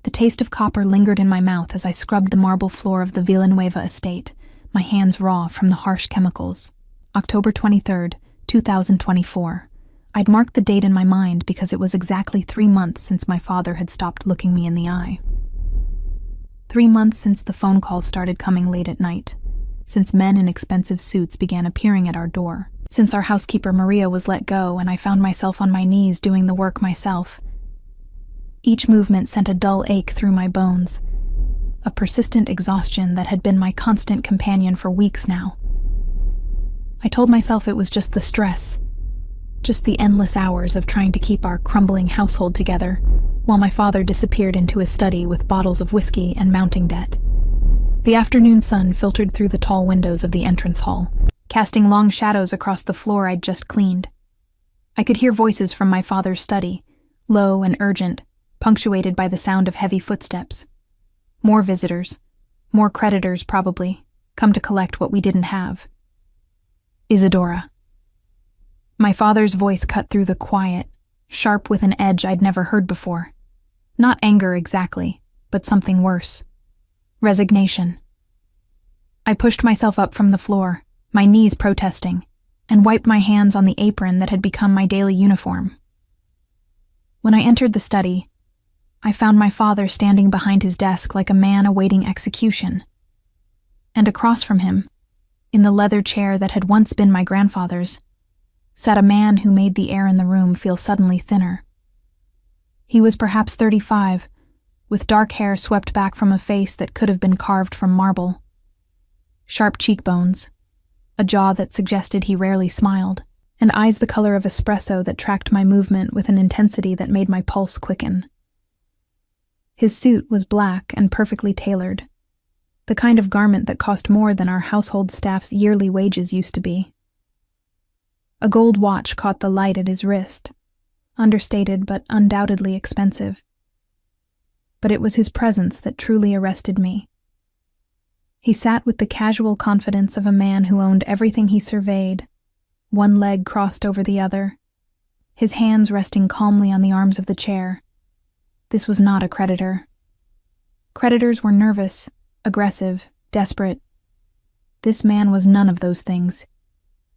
The taste of copper lingered in my mouth as I scrubbed the marble floor of the Villanueva estate, my hands raw from the harsh chemicals. October 23rd, 2024. I'd marked the date in my mind because it was exactly 3 months since my father had stopped looking me in the eye. 3 months since the phone calls started coming late at night, since men in expensive suits began appearing at our door, since our housekeeper Maria was let go and I found myself on my knees doing the work myself. Each movement sent a dull ache through my bones, a persistent exhaustion that had been my constant companion for weeks now. I told myself it was just the stress, just the endless hours of trying to keep our crumbling household together, while my father disappeared into his study with bottles of whiskey and mounting debt. The afternoon sun filtered through the tall windows of the entrance hall, casting long shadows across the floor I'd just cleaned. I could hear voices from my father's study, low and urgent, punctuated by the sound of heavy footsteps. More visitors, more creditors probably, come to collect what we didn't have. Isadora. My father's voice cut through the quiet, sharp with an edge I'd never heard before. Not anger exactly, but something worse. Resignation. I pushed myself up from the floor, my knees protesting, and wiped my hands on the apron that had become my daily uniform. When I entered the study, I found my father standing behind his desk like a man awaiting execution. And across from him, in the leather chair that had once been my grandfather's, sat a man who made the air in the room feel suddenly thinner. He was perhaps 35, with dark hair swept back from a face that could have been carved from marble. Sharp cheekbones, a jaw that suggested he rarely smiled, and eyes the color of espresso that tracked my movement with an intensity that made my pulse quicken. His suit was black and perfectly tailored, the kind of garment that cost more than our household staff's yearly wages used to be. A gold watch caught the light at his wrist, understated but undoubtedly expensive. But it was his presence that truly arrested me. He sat with the casual confidence of a man who owned everything he surveyed, one leg crossed over the other, his hands resting calmly on the arms of the chair. This was not a creditor. Creditors were nervous, aggressive, desperate. This man was none of those things.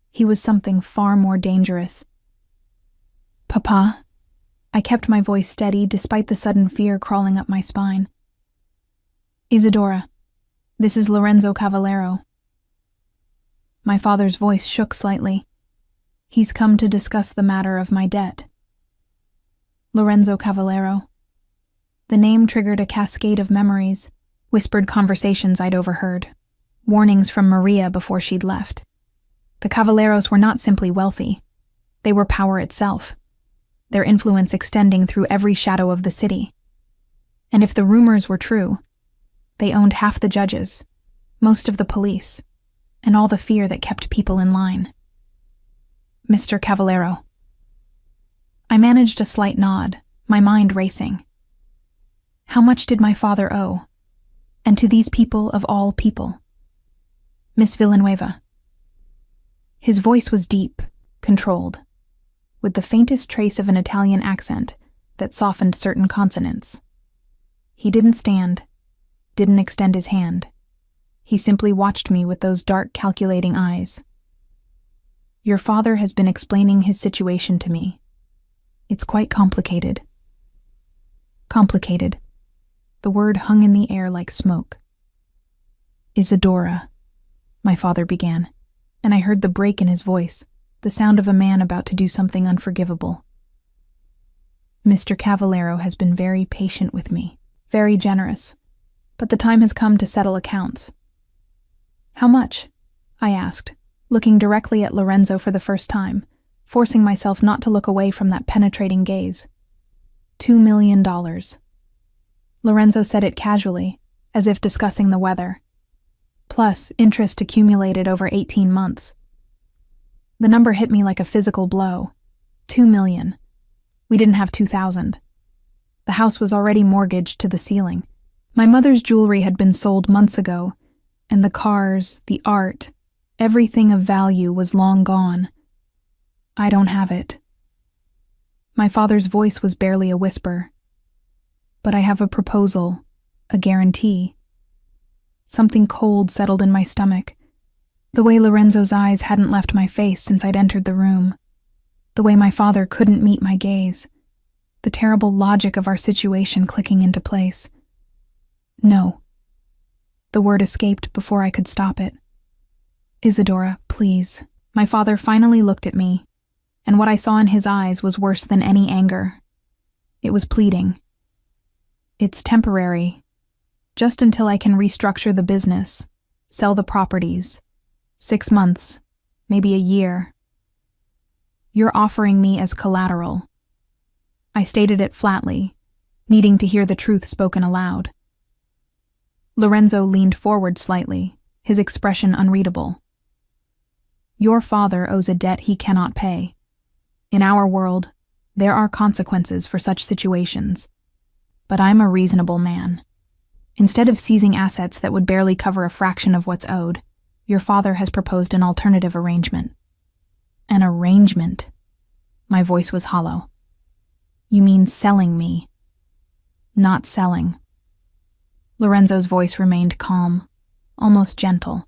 He was something far more dangerous. "Papa," I kept my voice steady despite the sudden fear crawling up my spine. "Isadora, this is Lorenzo Cavallero." My father's voice shook slightly. "He's come to discuss the matter of my debt." Lorenzo Cavallero. The name triggered a cascade of memories, whispered conversations I'd overheard, warnings from Maria before she'd left. The Cavalleros were not simply wealthy. They were power itself, their influence extending through every shadow of the city. And if the rumors were true, they owned half the judges, most of the police, and all the fear that kept people in line. "Mr. Cavallero." I managed a slight nod, my mind racing. How much did my father owe? And to these people of all people? "Miss Villanueva." His voice was deep, controlled, with the faintest trace of an Italian accent that softened certain consonants. He didn't stand, didn't extend his hand. He simply watched me with those dark, calculating eyes. "Your father has been explaining his situation to me. It's quite complicated." Complicated. The word hung in the air like smoke. "Isadora," my father began, and I heard the break in his voice, the sound of a man about to do something unforgivable. "Mr. Cavallero has been very patient with me, very generous, but the time has come to settle accounts." "How much?" I asked, looking directly at Lorenzo for the first time, forcing myself not to look away from that penetrating gaze. $2 million. Lorenzo said it casually, as if discussing the weather. Plus, interest accumulated over 18 months. The number hit me like a physical blow. 2 million. We didn't have 2,000. The house was already mortgaged to the ceiling. My mother's jewelry had been sold months ago, and the cars, the art, everything of value was long gone. I don't have it. My father's voice was barely a whisper. But I have a proposal, a guarantee. Something cold settled in my stomach. The way Lorenzo's eyes hadn't left my face since I'd entered the room. The way my father couldn't meet my gaze. The terrible logic of our situation clicking into place. No. The word escaped before I could stop it. Isadora, please. My father finally looked at me, and what I saw in his eyes was worse than any anger. It was pleading. It's temporary. Just until I can restructure the business, sell the properties. 6 months, maybe a year. You're offering me as collateral. I stated it flatly, needing to hear the truth spoken aloud. Lorenzo leaned forward slightly, his expression unreadable. Your father owes a debt he cannot pay. In our world, there are consequences for such situations. But I'm a reasonable man. Instead of seizing assets that would barely cover a fraction of what's owed, your father has proposed an alternative arrangement. An arrangement? My voice was hollow. You mean selling me? Not selling. Lorenzo's voice remained calm, almost gentle,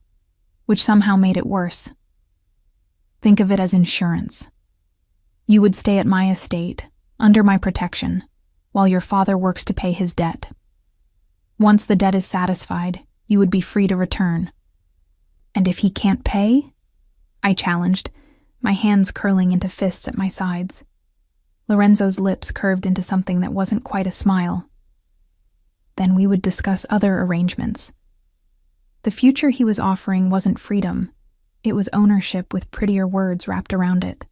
which somehow made it worse. Think of it as insurance. You would stay at my estate, under my protection, while your father works to pay his debt. Once the debt is satisfied, you would be free to return. And if he can't pay? I challenged, my hands curling into fists at my sides. Lorenzo's lips curved into something that wasn't quite a smile. Then we would discuss other arrangements. The future he was offering wasn't freedom. It was ownership with prettier words wrapped around it.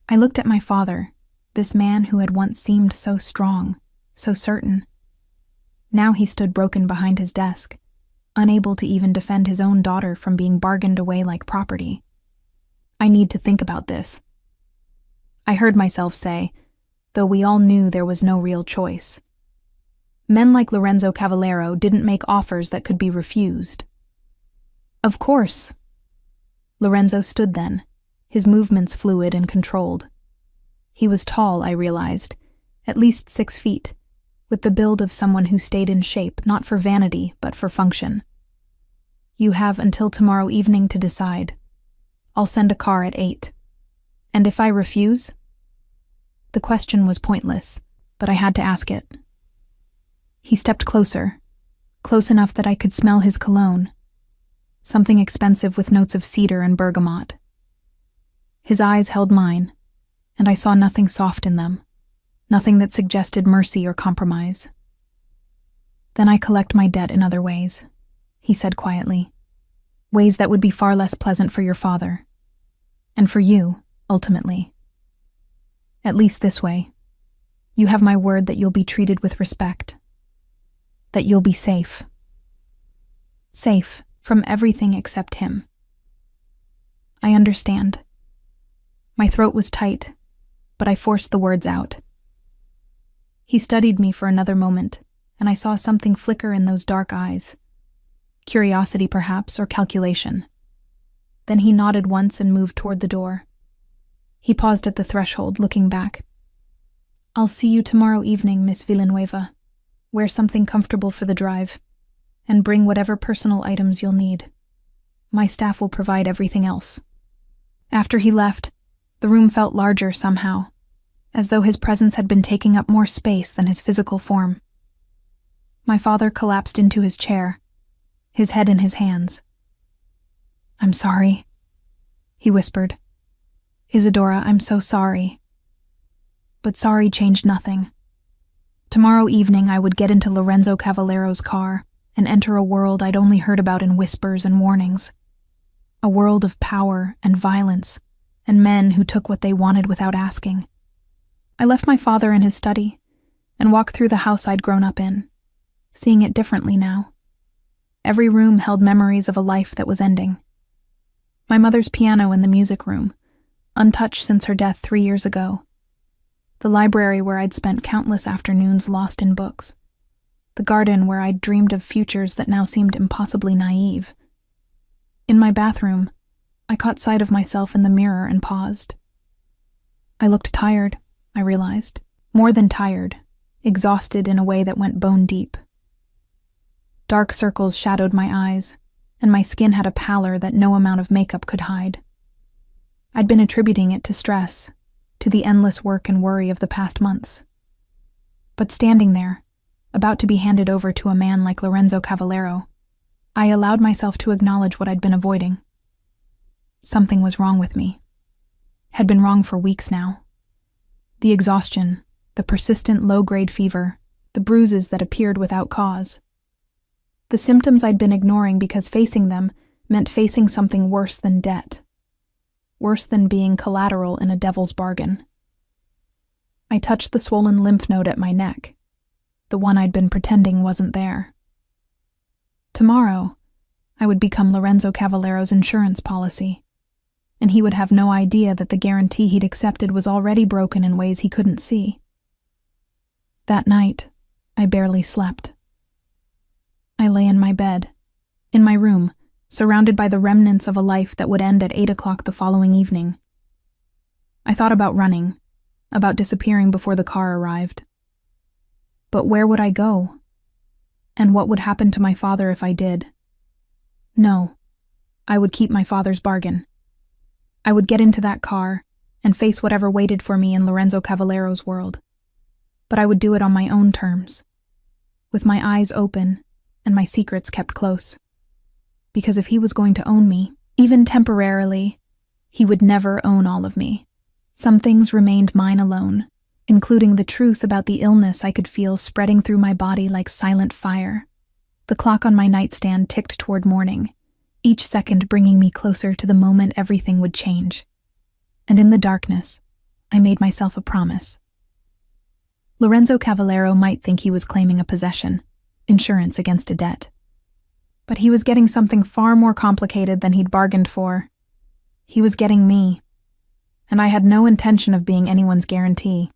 I looked at my father, this man who had once seemed so strong, so certain. Now he stood broken behind his desk, unable to even defend his own daughter from being bargained away like property. I need to think about this. I heard myself say, though we all knew there was no real choice. Men like Lorenzo Cavallero didn't make offers that could be refused. Of course. Lorenzo stood then, his movements fluid and controlled. He was tall, I realized, at least 6 feet, with the build of someone who stayed in shape not for vanity but for function. You have until tomorrow evening to decide. I'll send a car at 8. And if I refuse? The question was pointless, but I had to ask it. He stepped closer, close enough that I could smell his cologne, something expensive with notes of cedar and bergamot. His eyes held mine, and I saw nothing soft in them, nothing that suggested mercy or compromise. Then I collect my debt in other ways, he said quietly, ways that would be far less pleasant for your father, and for you, ultimately. At least this way. You have my word that you'll be treated with respect, that you'll be safe. Safe from everything except him. I understand. My throat was tight, but I forced the words out. He studied me for another moment, and I saw something flicker in those dark eyes. Curiosity, perhaps, or calculation. Then he nodded once and moved toward the door. He paused at the threshold, looking back. I'll see you tomorrow evening, Miss Villanueva. Wear something comfortable for the drive, and bring whatever personal items you'll need. My staff will provide everything else. After he left, the room felt larger somehow, as though his presence had been taking up more space than his physical form. My father collapsed into his chair, his head in his hands. I'm sorry, he whispered. Isadora, I'm so sorry. But sorry changed nothing. Tomorrow evening I would get into Lorenzo Cavallero's car and enter a world I'd only heard about in whispers and warnings. A world of power and violence, and men who took what they wanted without asking. I left my father in his study and walked through the house I'd grown up in, seeing it differently now. Every room held memories of a life that was ending. My mother's piano in the music room, untouched since her death 3 years ago. The library where I'd spent countless afternoons lost in books. The garden where I'd dreamed of futures that now seemed impossibly naive. In my bathroom, I caught sight of myself in the mirror and paused. I looked tired, I realized. More than tired, exhausted in a way that went bone deep. Dark circles shadowed my eyes, and my skin had a pallor that no amount of makeup could hide. I'd been attributing it to stress, to the endless work and worry of the past months. But standing there, about to be handed over to a man like Lorenzo Cavallero, I allowed myself to acknowledge what I'd been avoiding. Something was wrong with me. Had been wrong for weeks now. The exhaustion, the persistent low-grade fever, the bruises that appeared without cause. The symptoms I'd been ignoring because facing them meant facing something worse than debt. Worse than being collateral in a devil's bargain. I touched the swollen lymph node at my neck, the one I'd been pretending wasn't there. Tomorrow, I would become Lorenzo Cavallero's insurance policy, and he would have no idea that the guarantee he'd accepted was already broken in ways he couldn't see. That night, I barely slept. I lay in my bed, in my room, surrounded by the remnants of a life that would end at 8 o'clock the following evening. I thought about running, about disappearing before the car arrived. But where would I go? And what would happen to my father if I did? No, I would keep my father's bargain. I would get into that car and face whatever waited for me in Lorenzo Cavallero's world. But I would do it on my own terms, with my eyes open and my secrets kept close. Because if he was going to own me, even temporarily, he would never own all of me. Some things remained mine alone, including the truth about the illness I could feel spreading through my body like silent fire. The clock on my nightstand ticked toward morning, each second bringing me closer to the moment everything would change. And in the darkness, I made myself a promise. Lorenzo Cavallero might think he was claiming a possession, insurance against a debt. But he was getting something far more complicated than he'd bargained for. He was getting me, and I had no intention of being anyone's guarantee.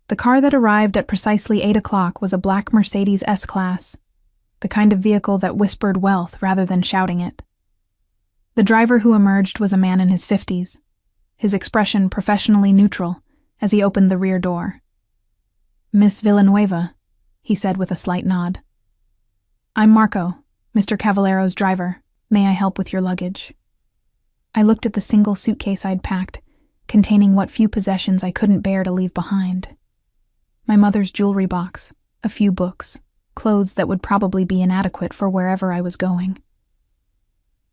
The car that arrived at precisely 8 o'clock was a black Mercedes S-Class, the kind of vehicle that whispered wealth rather than shouting it. The driver who emerged was a man in his 50s, his expression professionally neutral as he opened the rear door. "Miss Villanueva," he said with a slight nod. "I'm Marco, Mr. Cavallero's driver. May I help with your luggage?" I looked at the single suitcase I'd packed, containing what few possessions I couldn't bear to leave behind. My mother's jewelry box, a few books, clothes that would probably be inadequate for wherever I was going.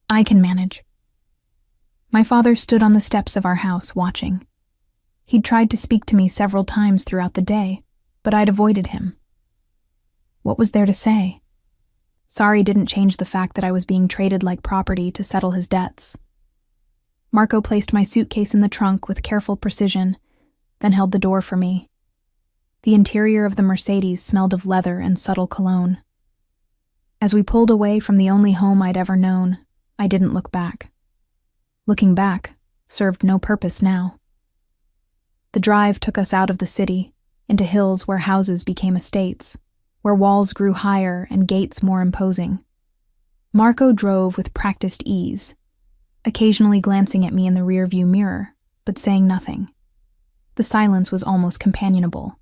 "I can manage." My father stood on the steps of our house, watching. He'd tried to speak to me several times throughout the day, but I'd avoided him. What was there to say? Sorry didn't change the fact that I was being traded like property to settle his debts. Marco placed my suitcase in the trunk with careful precision, then held the door for me. The interior of the Mercedes smelled of leather and subtle cologne. As we pulled away from the only home I'd ever known, I didn't look back. Looking back served no purpose now. The drive took us out of the city, into hills where houses became estates, where walls grew higher and gates more imposing. Marco drove with practiced ease, occasionally glancing at me in the rearview mirror, but saying nothing. The silence was almost companionable.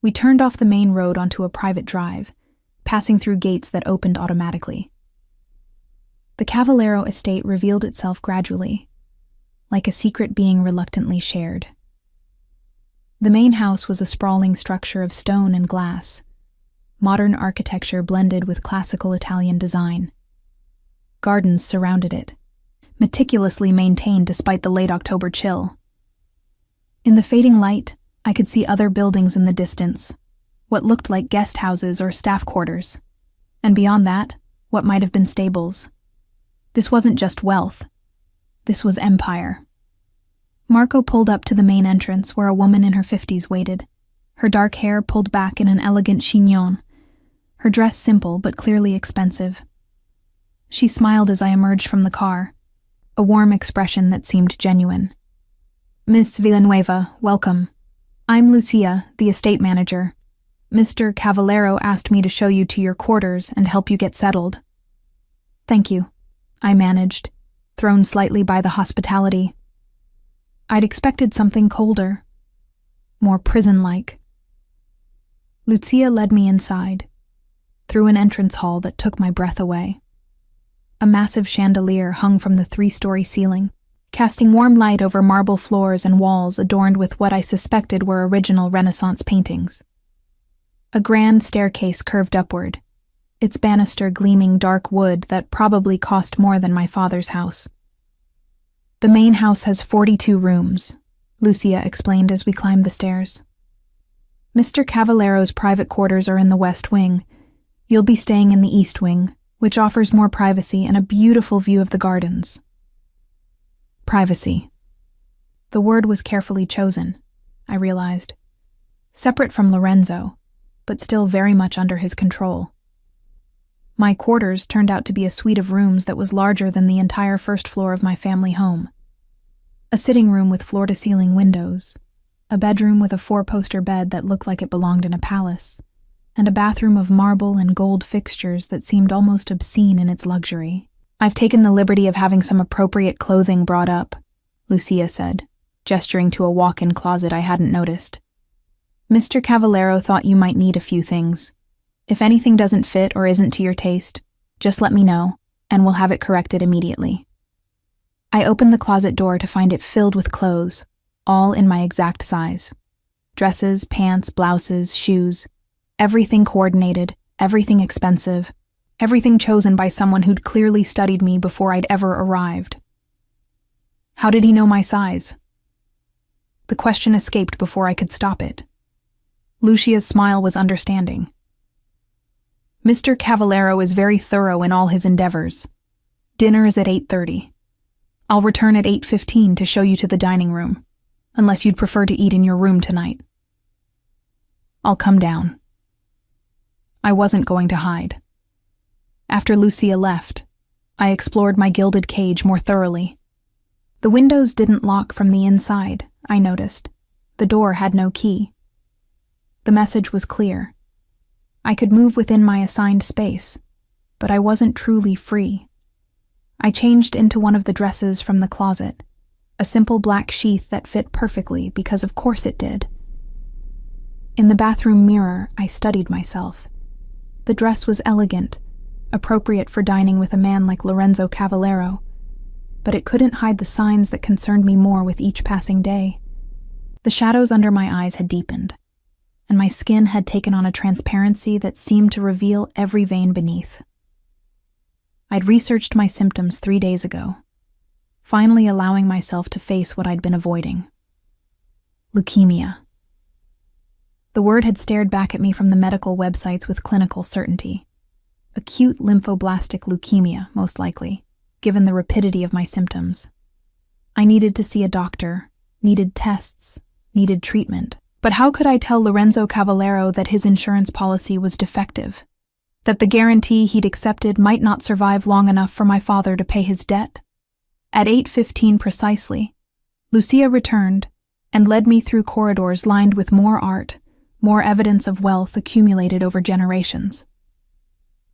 We turned off the main road onto a private drive, passing through gates that opened automatically. The Cavallero estate revealed itself gradually, like a secret being reluctantly shared. The main house was a sprawling structure of stone and glass, modern architecture blended with classical Italian design. Gardens surrounded it, meticulously maintained despite the late October chill. In the fading light, I could see other buildings in the distance, what looked like guest houses or staff quarters, and beyond that, what might have been stables. This wasn't just wealth. This was empire. Marco pulled up to the main entrance where a woman in her 50s waited, her dark hair pulled back in an elegant chignon, her dress simple but clearly expensive. She smiled as I emerged from the car, a warm expression that seemed genuine. "Miss Villanueva, welcome. I'm Lucia, the estate manager. Mr. Cavallero asked me to show you to your quarters and help you get settled." "Thank you," I managed, thrown slightly by the hospitality. I'd expected something colder, more prison-like, Lucia led me inside, through an entrance hall that took my breath away. A massive chandelier hung from the 3-story ceiling, casting warm light over marble floors and walls adorned with what I suspected were original Renaissance paintings. A grand staircase curved upward, its banister gleaming dark wood that probably cost more than my father's house. The main house has 42 rooms, Lucia explained as we climbed the stairs. Mr. Cavallero's private quarters are in the west wing. You'll be staying in the east wing, which offers more privacy and a beautiful view of the gardens. Privacy. The word was carefully chosen, I realized. Separate from Lorenzo, but still very much under his control. My quarters turned out to be a suite of rooms that was larger than the entire first floor of my family home. A sitting room with floor-to-ceiling windows, a bedroom with a 4-poster bed that looked like it belonged in a palace, and a bathroom of marble and gold fixtures that seemed almost obscene in its luxury. "I've taken the liberty of having some appropriate clothing brought up," Lucia said, gesturing to a walk-in closet I hadn't noticed. "Mr. Cavallero thought you might need a few things. If anything doesn't fit or isn't to your taste, just let me know, and we'll have it corrected immediately." I opened the closet door to find it filled with clothes, all in my exact size. Dresses, pants, blouses, shoes, everything coordinated, everything expensive, everything chosen by someone who'd clearly studied me before I'd ever arrived. How did he know my size? The question escaped before I could stop it. Lucia's smile was understanding. "Mr. Cavallero is very thorough in all his endeavors. Dinner is at 8:30. I'll return at 8:15 to show you to the dining room, unless you'd prefer to eat in your room tonight." "I'll come down." I wasn't going to hide. After Lucia left, I explored my gilded cage more thoroughly. The windows didn't lock from the inside, I noticed. The door had no key. The message was clear. I could move within my assigned space, but I wasn't truly free. I changed into one of the dresses from the closet, a simple black sheath that fit perfectly because of course it did. In the bathroom mirror, I studied myself. The dress was elegant, appropriate for dining with a man like Lorenzo Cavallero, but it couldn't hide the signs that concerned me more with each passing day. The shadows under my eyes had deepened, and my skin had taken on a transparency that seemed to reveal every vein beneath. I'd researched my symptoms 3 days ago, finally allowing myself to face what I'd been avoiding. Leukemia. The word had stared back at me from the medical websites with clinical certainty. Acute lymphoblastic leukemia, most likely, given the rapidity of my symptoms. I needed to see a doctor, needed tests, needed treatment. But how could I tell Lorenzo Cavallero that his insurance policy was defective? That the guarantee he'd accepted might not survive long enough for my father to pay his debt? At 8:15 precisely, Lucia returned and led me through corridors lined with more art, more evidence of wealth accumulated over generations.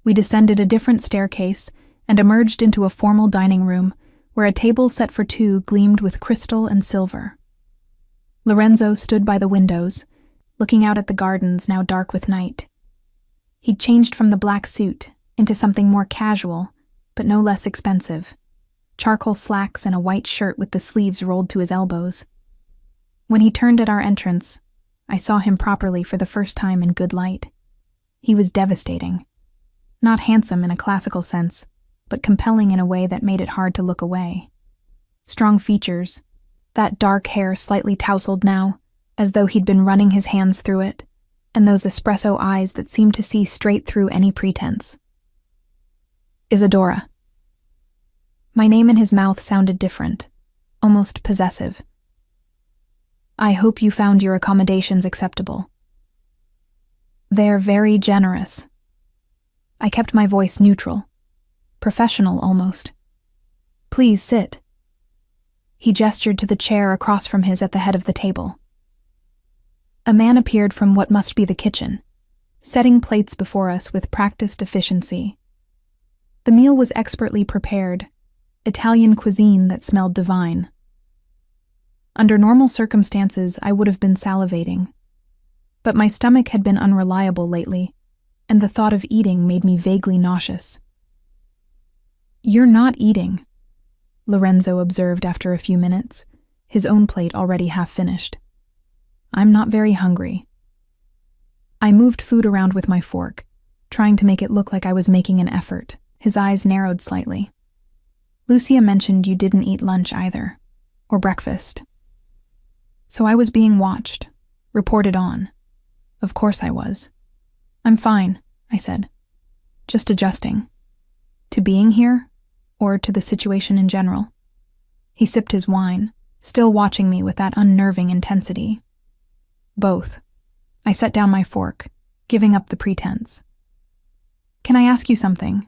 We descended a different staircase and emerged into a formal dining room where a table set for 2 gleamed with crystal and silver. Lorenzo stood by the windows, looking out at the gardens now dark with night. He'd changed from the black suit into something more casual, but no less expensive. Charcoal slacks and a white shirt with the sleeves rolled to his elbows. When he turned at our entrance, I saw him properly for the first time in good light. He was devastating. Not handsome in a classical sense, but compelling in a way that made it hard to look away. Strong features, that dark hair slightly tousled now, as though he'd been running his hands through it, and those espresso eyes that seemed to see straight through any pretense. Isadora. My name in his mouth sounded different, almost possessive. "I hope you found your accommodations acceptable." "They're very generous." I kept my voice neutral, professional almost. "Please sit." He gestured to the chair across from his at the head of the table. A man appeared from what must be the kitchen, setting plates before us with practiced efficiency. The meal was expertly prepared, Italian cuisine that smelled divine. Under normal circumstances, I would have been salivating. But my stomach had been unreliable lately, and the thought of eating made me vaguely nauseous. "You're not eating," Lorenzo observed after a few minutes, his own plate already half finished. "I'm not very hungry." I moved food around with my fork, trying to make it look like I was making an effort. His eyes narrowed slightly. "Lucia mentioned you didn't eat lunch either, or breakfast. So I was being watched, reported on. Of course I was." "I'm fine," I said. "Just adjusting." "To being here, or to the situation in general?" He sipped his wine, still watching me with that unnerving intensity. "Both." I set down my fork, giving up the pretense. "Can I ask you something?"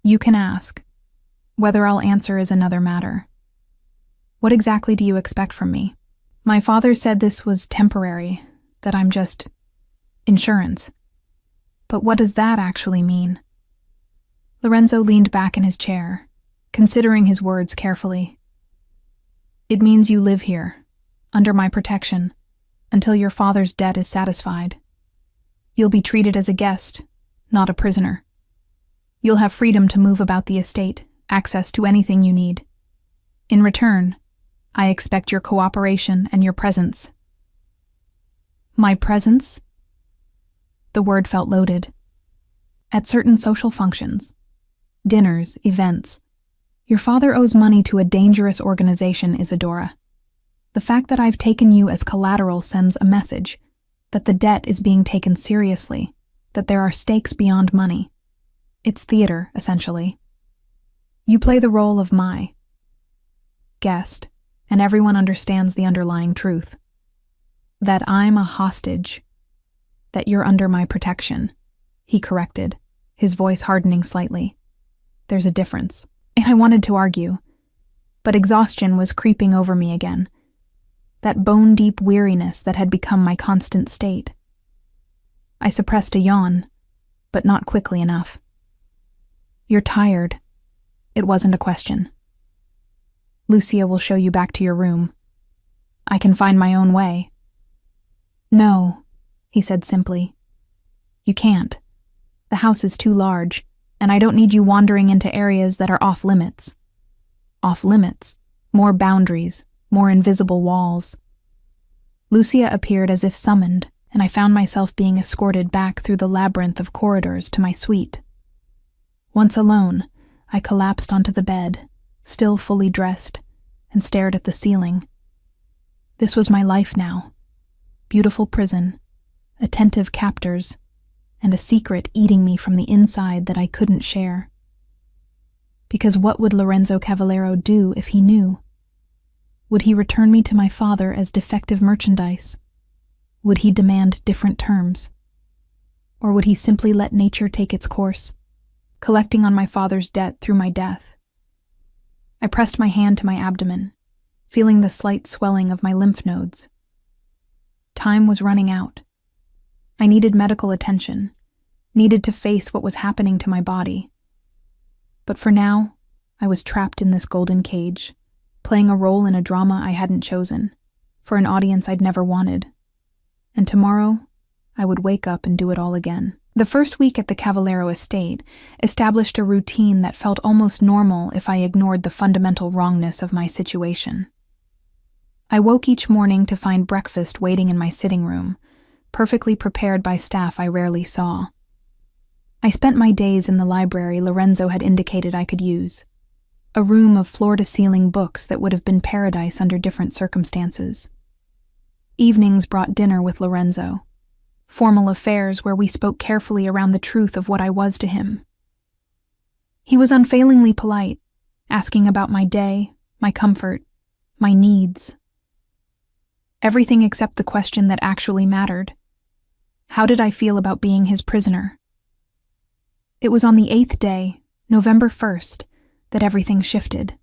"You can ask. Whether I'll answer is another matter." "What exactly do you expect from me?" "My father said this was temporary, that I'm just insurance." "But what does that actually mean?" Lorenzo leaned back in his chair, considering his words carefully. "It means you live here, under my protection, until your father's debt is satisfied. You'll be treated as a guest, not a prisoner. You'll have freedom to move about the estate, access to anything you need. In return, I expect your cooperation and your presence." "My presence?" The word felt loaded. "At certain social functions, dinners, events. Your father owes money to a dangerous organization, Isadora. The fact that I've taken you as collateral sends a message that the debt is being taken seriously, that there are stakes beyond money. It's theater, essentially. You play the role of my guest, and everyone understands the underlying truth. That I'm a hostage, that you're under my protection," he corrected, his voice hardening slightly. "There's a difference." And I wanted to argue, but exhaustion was creeping over me again, that bone-deep weariness that had become my constant state. I suppressed a yawn, but not quickly enough. "You're tired." It wasn't a question. "Lucia will show you back to your room. I can find my own way." "No," he said simply. "You can't. The house is too large, and I don't need you wandering into areas that are off-limits." Off-limits, more boundaries, more invisible walls. Lucia appeared as if summoned, and I found myself being escorted back through the labyrinth of corridors to my suite. Once alone, I collapsed onto the bed, still fully dressed, and stared at the ceiling. This was my life now. Beautiful prison, attentive captors, and a secret eating me from the inside that I couldn't share. Because what would Lorenzo Cavallero do if he knew? Would he return me to my father as defective merchandise? Would he demand different terms? Or would he simply let nature take its course, collecting on my father's debt through my death? I pressed my hand to my abdomen, feeling the slight swelling of my lymph nodes. Time was running out. I needed medical attention, needed to face what was happening to my body. But for now, I was trapped in this golden cage, playing a role in a drama I hadn't chosen, for an audience I'd never wanted. And tomorrow, I would wake up and do it all again. The first week at the Cavallero estate established a routine that felt almost normal if I ignored the fundamental wrongness of my situation. I woke each morning to find breakfast waiting in my sitting room, perfectly prepared by staff I rarely saw. I spent my days in the library Lorenzo had indicated I could use, a room of floor-to-ceiling books that would have been paradise under different circumstances. Evenings brought dinner with Lorenzo, formal affairs where we spoke carefully around the truth of what I was to him. He was unfailingly polite, asking about my day, my comfort, my needs. Everything except the question that actually mattered. How did I feel about being his prisoner? It was on the 8th day, November 1st, that everything shifted.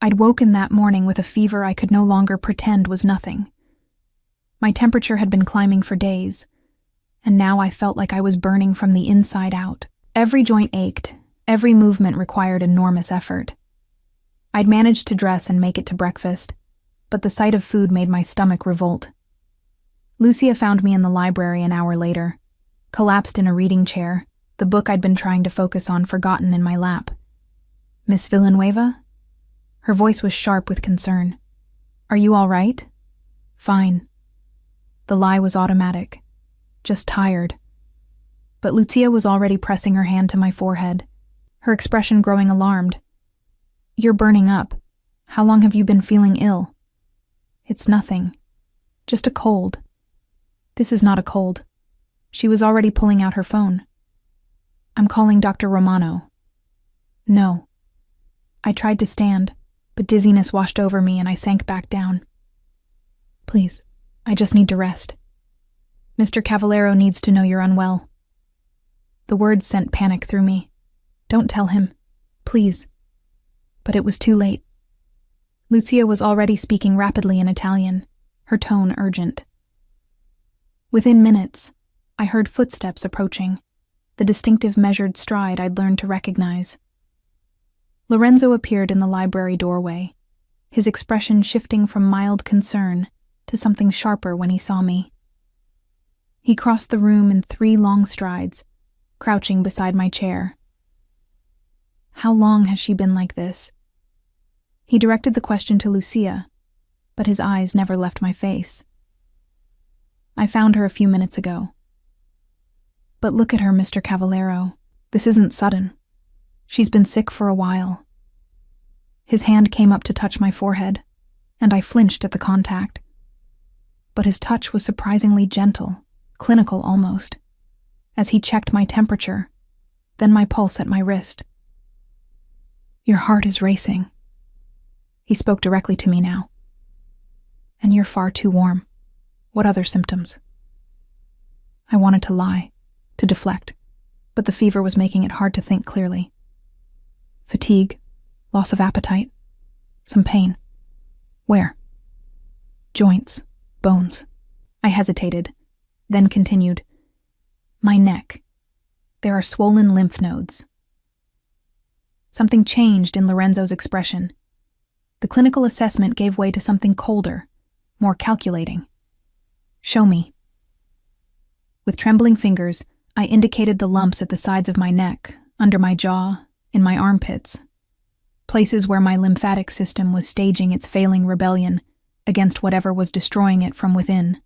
I'd woken that morning with a fever I could no longer pretend was nothing. My temperature had been climbing for days, and now I felt like I was burning from the inside out. Every joint ached, every movement required enormous effort. I'd managed to dress and make it to breakfast, but the sight of food made my stomach revolt. Lucia found me in the library an hour later, collapsed in a reading chair, the book I'd been trying to focus on forgotten in my lap. "Miss Villanueva?" Her voice was sharp with concern. "Are you all right?" "Fine." The lie was automatic. Just tired. But Lucia was already pressing her hand to my forehead, her expression growing alarmed. "You're burning up. How long have you been feeling ill?" "It's nothing. Just a cold." "This is not a cold." She was already pulling out her phone. "I'm calling Dr. Romano." "No." I tried to stand, but dizziness washed over me and I sank back down. "Please, I just need to rest. Mr. Cavallero needs to know you're unwell." The words sent panic through me. "Don't tell him. Please." But it was too late. Lucia was already speaking rapidly in Italian, her tone urgent. Within minutes, I heard footsteps approaching, the distinctive measured stride I'd learned to recognize. Lorenzo appeared in the library doorway, his expression shifting from mild concern to something sharper when he saw me. He crossed the room in 3 long strides, crouching beside my chair. "How long has she been like this?" He directed the question to Lucia, but his eyes never left my face. "I found her a few minutes ago." "But look at her, Mr. Cavallero. This isn't sudden. She's been sick for a while." His hand came up to touch my forehead, and I flinched at the contact. But his touch was surprisingly gentle, clinical almost, as he checked my temperature, then my pulse at my wrist. "Your heart is racing." He spoke directly to me now. "And you're far too warm. What other symptoms?" I wanted to lie, to deflect, but the fever was making it hard to think clearly. "Fatigue, loss of appetite, some pain." "Where?" "Joints, bones." I hesitated, then continued. "My neck. There are swollen lymph nodes." Something changed in Lorenzo's expression. The clinical assessment gave way to something colder, more calculating. "Show me." With trembling fingers, I indicated the lumps at the sides of my neck, under my jaw, in my armpits, places where my lymphatic system was staging its failing rebellion against whatever was destroying it from within.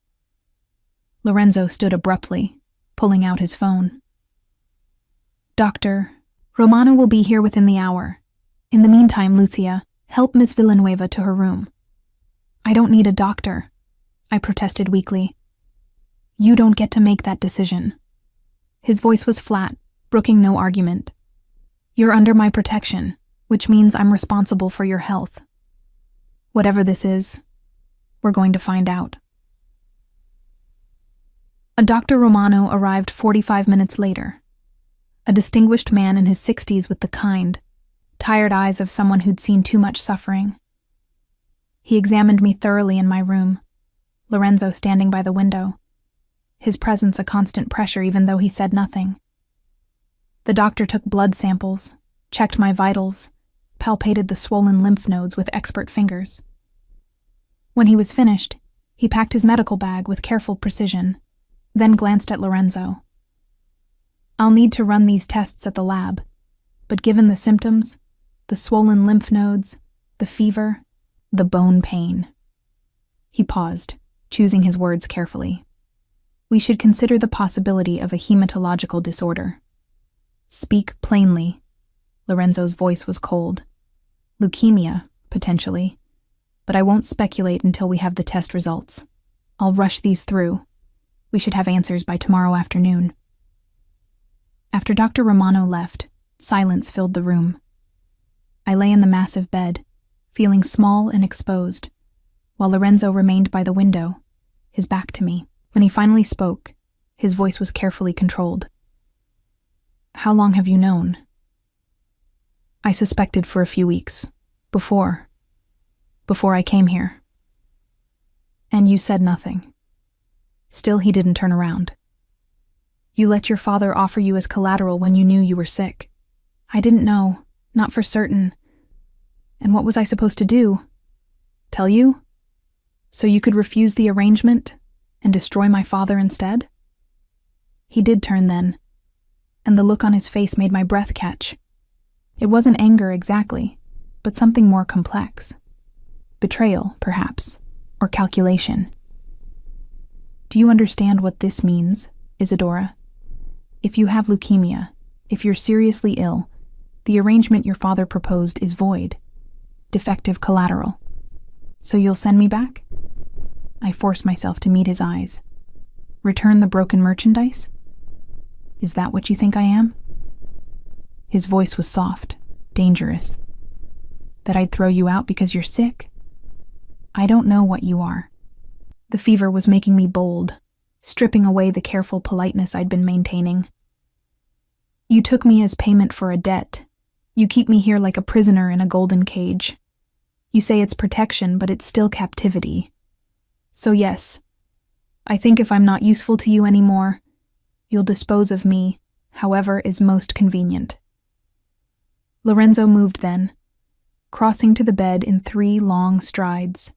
Lorenzo stood abruptly, pulling out his phone. "Dr. Romano will be here within the hour. In the meantime, Lucia, help Miss Villanueva to her room." "I don't need a doctor," I protested weakly. "You don't get to make that decision." His voice was flat, brooking no argument. "You're under my protection, which means I'm responsible for your health. Whatever this is, we're going to find out." A Dr. Romano arrived 45 minutes later. A distinguished man in his 60s with the kind, tired eyes of someone who'd seen too much suffering. He examined me thoroughly in my room, Lorenzo standing by the window, his presence a constant pressure even though he said nothing. The doctor took blood samples, checked my vitals, palpated the swollen lymph nodes with expert fingers. When he was finished, he packed his medical bag with careful precision, then glanced at Lorenzo. "I'll need to run these tests at the lab, but given the symptoms, the swollen lymph nodes, the fever, the bone pain." He paused, choosing his words carefully. "We should consider the possibility of a hematological disorder." "Speak plainly." Lorenzo's voice was cold. "Leukemia, potentially, but I won't speculate until we have the test results. I'll rush these through. We should have answers by tomorrow afternoon." After Dr. Romano left, silence filled the room. I lay in the massive bed, feeling small and exposed, while Lorenzo remained by the window, his back to me. When he finally spoke, his voice was carefully controlled. "How long have you known?" "I suspected for a few weeks, before I came here." "And you said nothing." Still he didn't turn around. "You let your father offer you as collateral when you knew you were sick." "I didn't know, not for certain. And what was I supposed to do? Tell you? So you could refuse the arrangement and destroy my father instead? He did turn then, and the look on his face made my breath catch. It wasn't anger exactly, but something more complex. Betrayal, perhaps, or calculation. Do you understand what this means, Isadora? If you have leukemia, if you're seriously ill, the arrangement your father proposed is void. Defective collateral. So you'll send me back? I forced myself to meet his eyes. Return the broken merchandise? Is that what you think I am? His voice was soft, dangerous. That I'd throw you out because you're sick? I don't know what you are. The fever was making me bold, stripping away the careful politeness I'd been maintaining. You took me as payment for a debt. You keep me here like a prisoner in a golden cage. You say it's protection, but it's still captivity. So yes, I think if I'm not useful to you anymore, you'll dispose of me, however is most convenient. Lorenzo moved then, crossing to the bed in 3 long strides.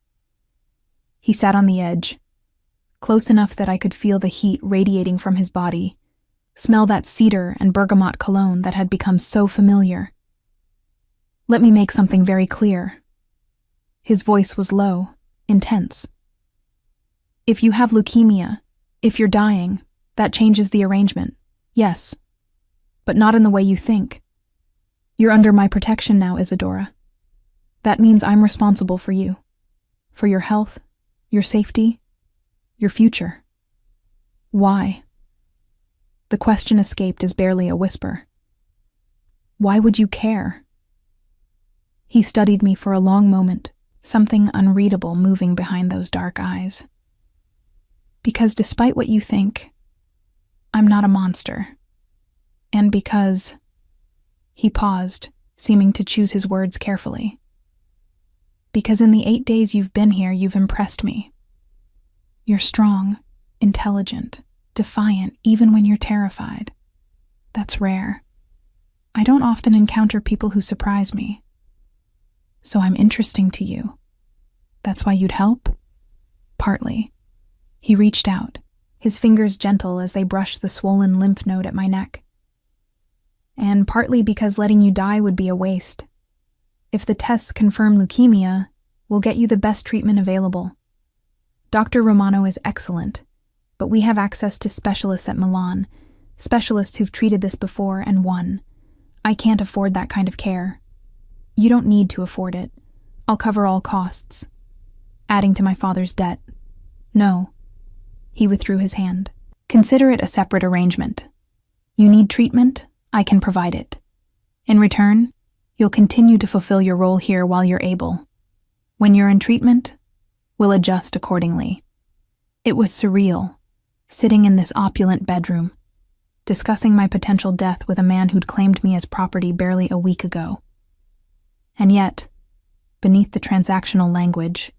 He sat on the edge, close enough that I could feel the heat radiating from his body, smell that cedar and bergamot cologne that had become so familiar. Let me make something very clear. His voice was low, intense. If you have leukemia, if you're dying, that changes the arrangement, yes, but not in the way you think. You're under my protection now, Isadora. That means I'm responsible for you, for your health, your safety, your future. Why? The question escaped as barely a whisper. Why would you care? He studied me for a long moment, something unreadable moving behind those dark eyes. Because despite what you think, I'm not a monster. And because... He paused, seeming to choose his words carefully. Because in the 8 days you've been here, you've impressed me. You're strong, intelligent, defiant, even when you're terrified. That's rare. I don't often encounter people who surprise me. So I'm interesting to you. That's why you'd help? Partly. He reached out, his fingers gentle as they brushed the swollen lymph node at my neck. And partly because letting you die would be a waste. If the tests confirm leukemia, we'll get you the best treatment available. Dr. Romano is excellent, but we have access to specialists at Milan, specialists who've treated this before and won. I can't afford that kind of care. You don't need to afford it. I'll cover all costs. Adding to my father's debt. No. He withdrew his hand. Consider it a separate arrangement. You need treatment? I can provide it. In return, you'll continue to fulfill your role here while you're able. When you're in treatment, we'll adjust accordingly. It was surreal, sitting in this opulent bedroom, discussing my potential death with a man who'd claimed me as property barely a week ago. And yet, beneath the transactional language,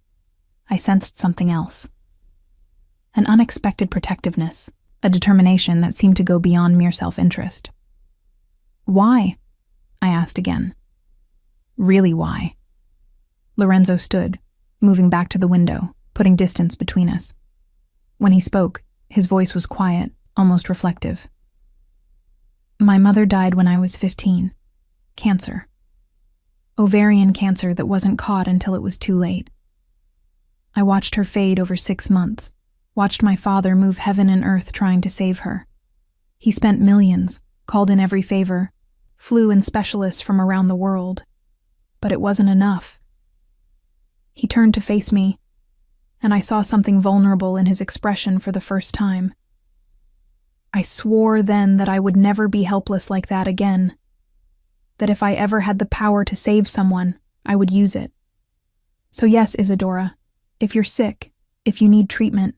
I sensed something else. An unexpected protectiveness, a determination that seemed to go beyond mere self-interest. Why? I asked again. Really why? Lorenzo stood, moving back to the window, putting distance between us. When he spoke, his voice was quiet, almost reflective. My mother died when I was 15. Cancer. Ovarian cancer that wasn't caught until it was too late. I watched her fade over 6 months, watched my father move heaven and earth trying to save her. He spent millions, called in every favor, flew in specialists from around the world. But it wasn't enough. He turned to face me, and I saw something vulnerable in his expression for the first time. I swore then that I would never be helpless like that again, that if I ever had the power to save someone, I would use it. So yes, Isadora, if you're sick, if you need treatment,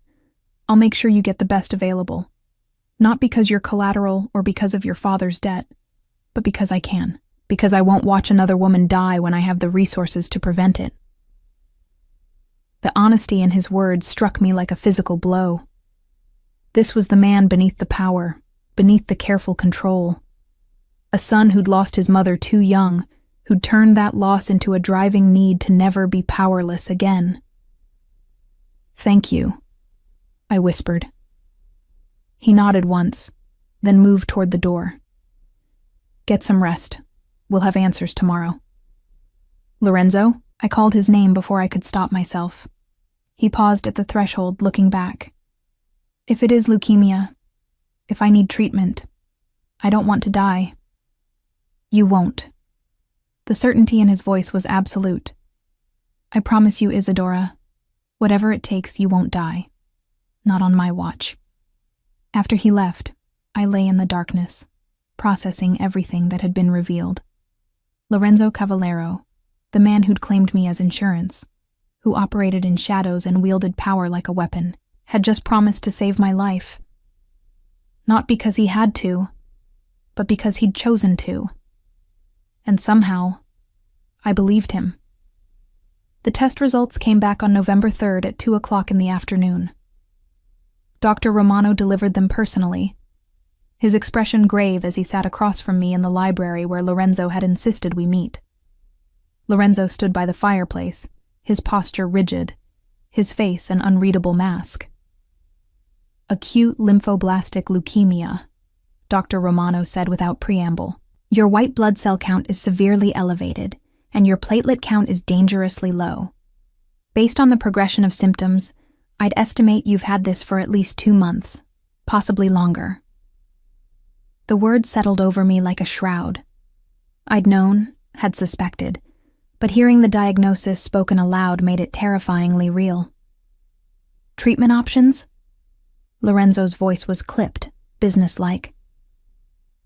I'll make sure you get the best available. Not because you're collateral or because of your father's debt, but because I can, because I won't watch another woman die when I have the resources to prevent it. The honesty in his words struck me like a physical blow. This was the man beneath the power, beneath the careful control. A son who'd lost his mother too young, who'd turned that loss into a driving need to never be powerless again. Thank you. I whispered. He nodded once, then moved toward the door. Get some rest. We'll have answers tomorrow. Lorenzo? I called his name before I could stop myself. He paused at the threshold, looking back. If it is leukemia, if I need treatment, I don't want to die. You won't. The certainty in his voice was absolute. I promise you, Isadora, whatever it takes, you won't die. Not on my watch. After he left, I lay in the darkness, processing everything that had been revealed. Lorenzo Cavallero, the man who'd claimed me as insurance, who operated in shadows and wielded power like a weapon, had just promised to save my life. Not because he had to, but because he'd chosen to. And somehow, I believed him. The test results came back on November 3rd at 2 o'clock in the afternoon. Dr. Romano delivered them personally, his expression grave as he sat across from me in the library where Lorenzo had insisted we meet. Lorenzo stood by the fireplace, his posture rigid, his face an unreadable mask. Acute lymphoblastic leukemia, Dr. Romano said without preamble. Your white blood cell count is severely elevated, and your platelet count is dangerously low. Based on the progression of symptoms, I'd estimate you've had this for at least 2 months, possibly longer. The words settled over me like a shroud. I'd known, had suspected, but hearing the diagnosis spoken aloud made it terrifyingly real. Treatment options? Lorenzo's voice was clipped, businesslike.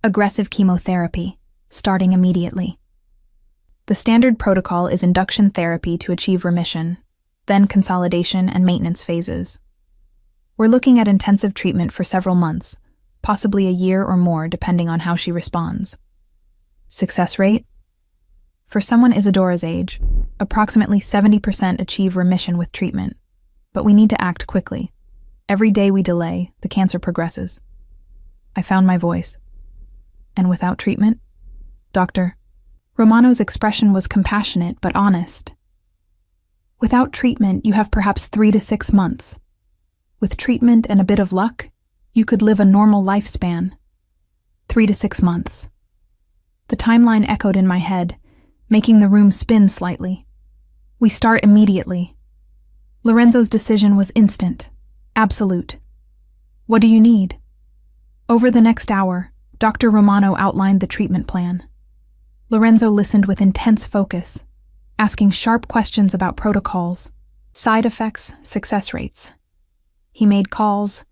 Aggressive chemotherapy, starting immediately. The standard protocol is induction therapy to achieve remission, then consolidation and maintenance phases. We're looking at intensive treatment for several months, possibly a year or more depending on how she responds. Success rate? For someone Isadora's age, approximately 70% achieve remission with treatment, but we need to act quickly. Every day we delay, the cancer progresses. I found my voice. And without treatment? Doctor. Romano's expression was compassionate but honest. Without treatment, you have perhaps 3 to 6 months. With treatment and a bit of luck, you could live a normal lifespan. 3 to 6 months. The timeline echoed in my head, making the room spin slightly. We start immediately. Lorenzo's decision was instant, absolute. What do you need? Over the next hour, Dr. Romano outlined the treatment plan. Lorenzo listened with intense focus, asking sharp questions about protocols, side effects, success rates. He made calls,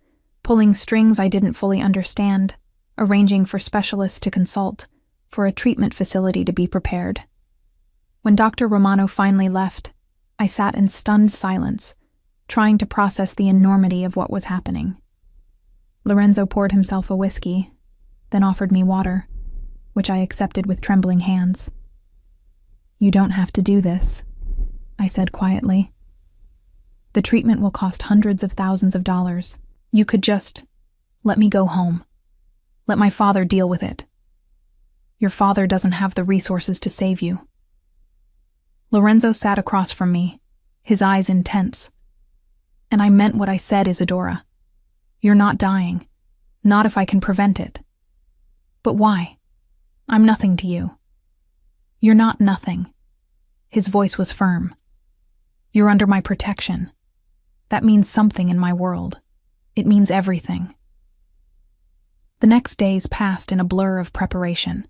pulling strings I didn't fully understand, arranging for specialists to consult, for a treatment facility to be prepared. When Dr. Romano finally left, I sat in stunned silence, trying to process the enormity of what was happening. Lorenzo poured himself a whiskey, then offered me water, which I accepted with trembling hands. You don't have to do this, I said quietly. The treatment will cost hundreds of thousands of dollars. You could just let me go home. Let my father deal with it. Your father doesn't have the resources to save you. Lorenzo sat across from me, his eyes intense. And I meant what I said, Isadora. You're not dying. Not if I can prevent it. But why? I'm nothing to you. You're not nothing. His voice was firm. You're under my protection. That means something in my world. It means everything. The next days passed in a blur of preparation.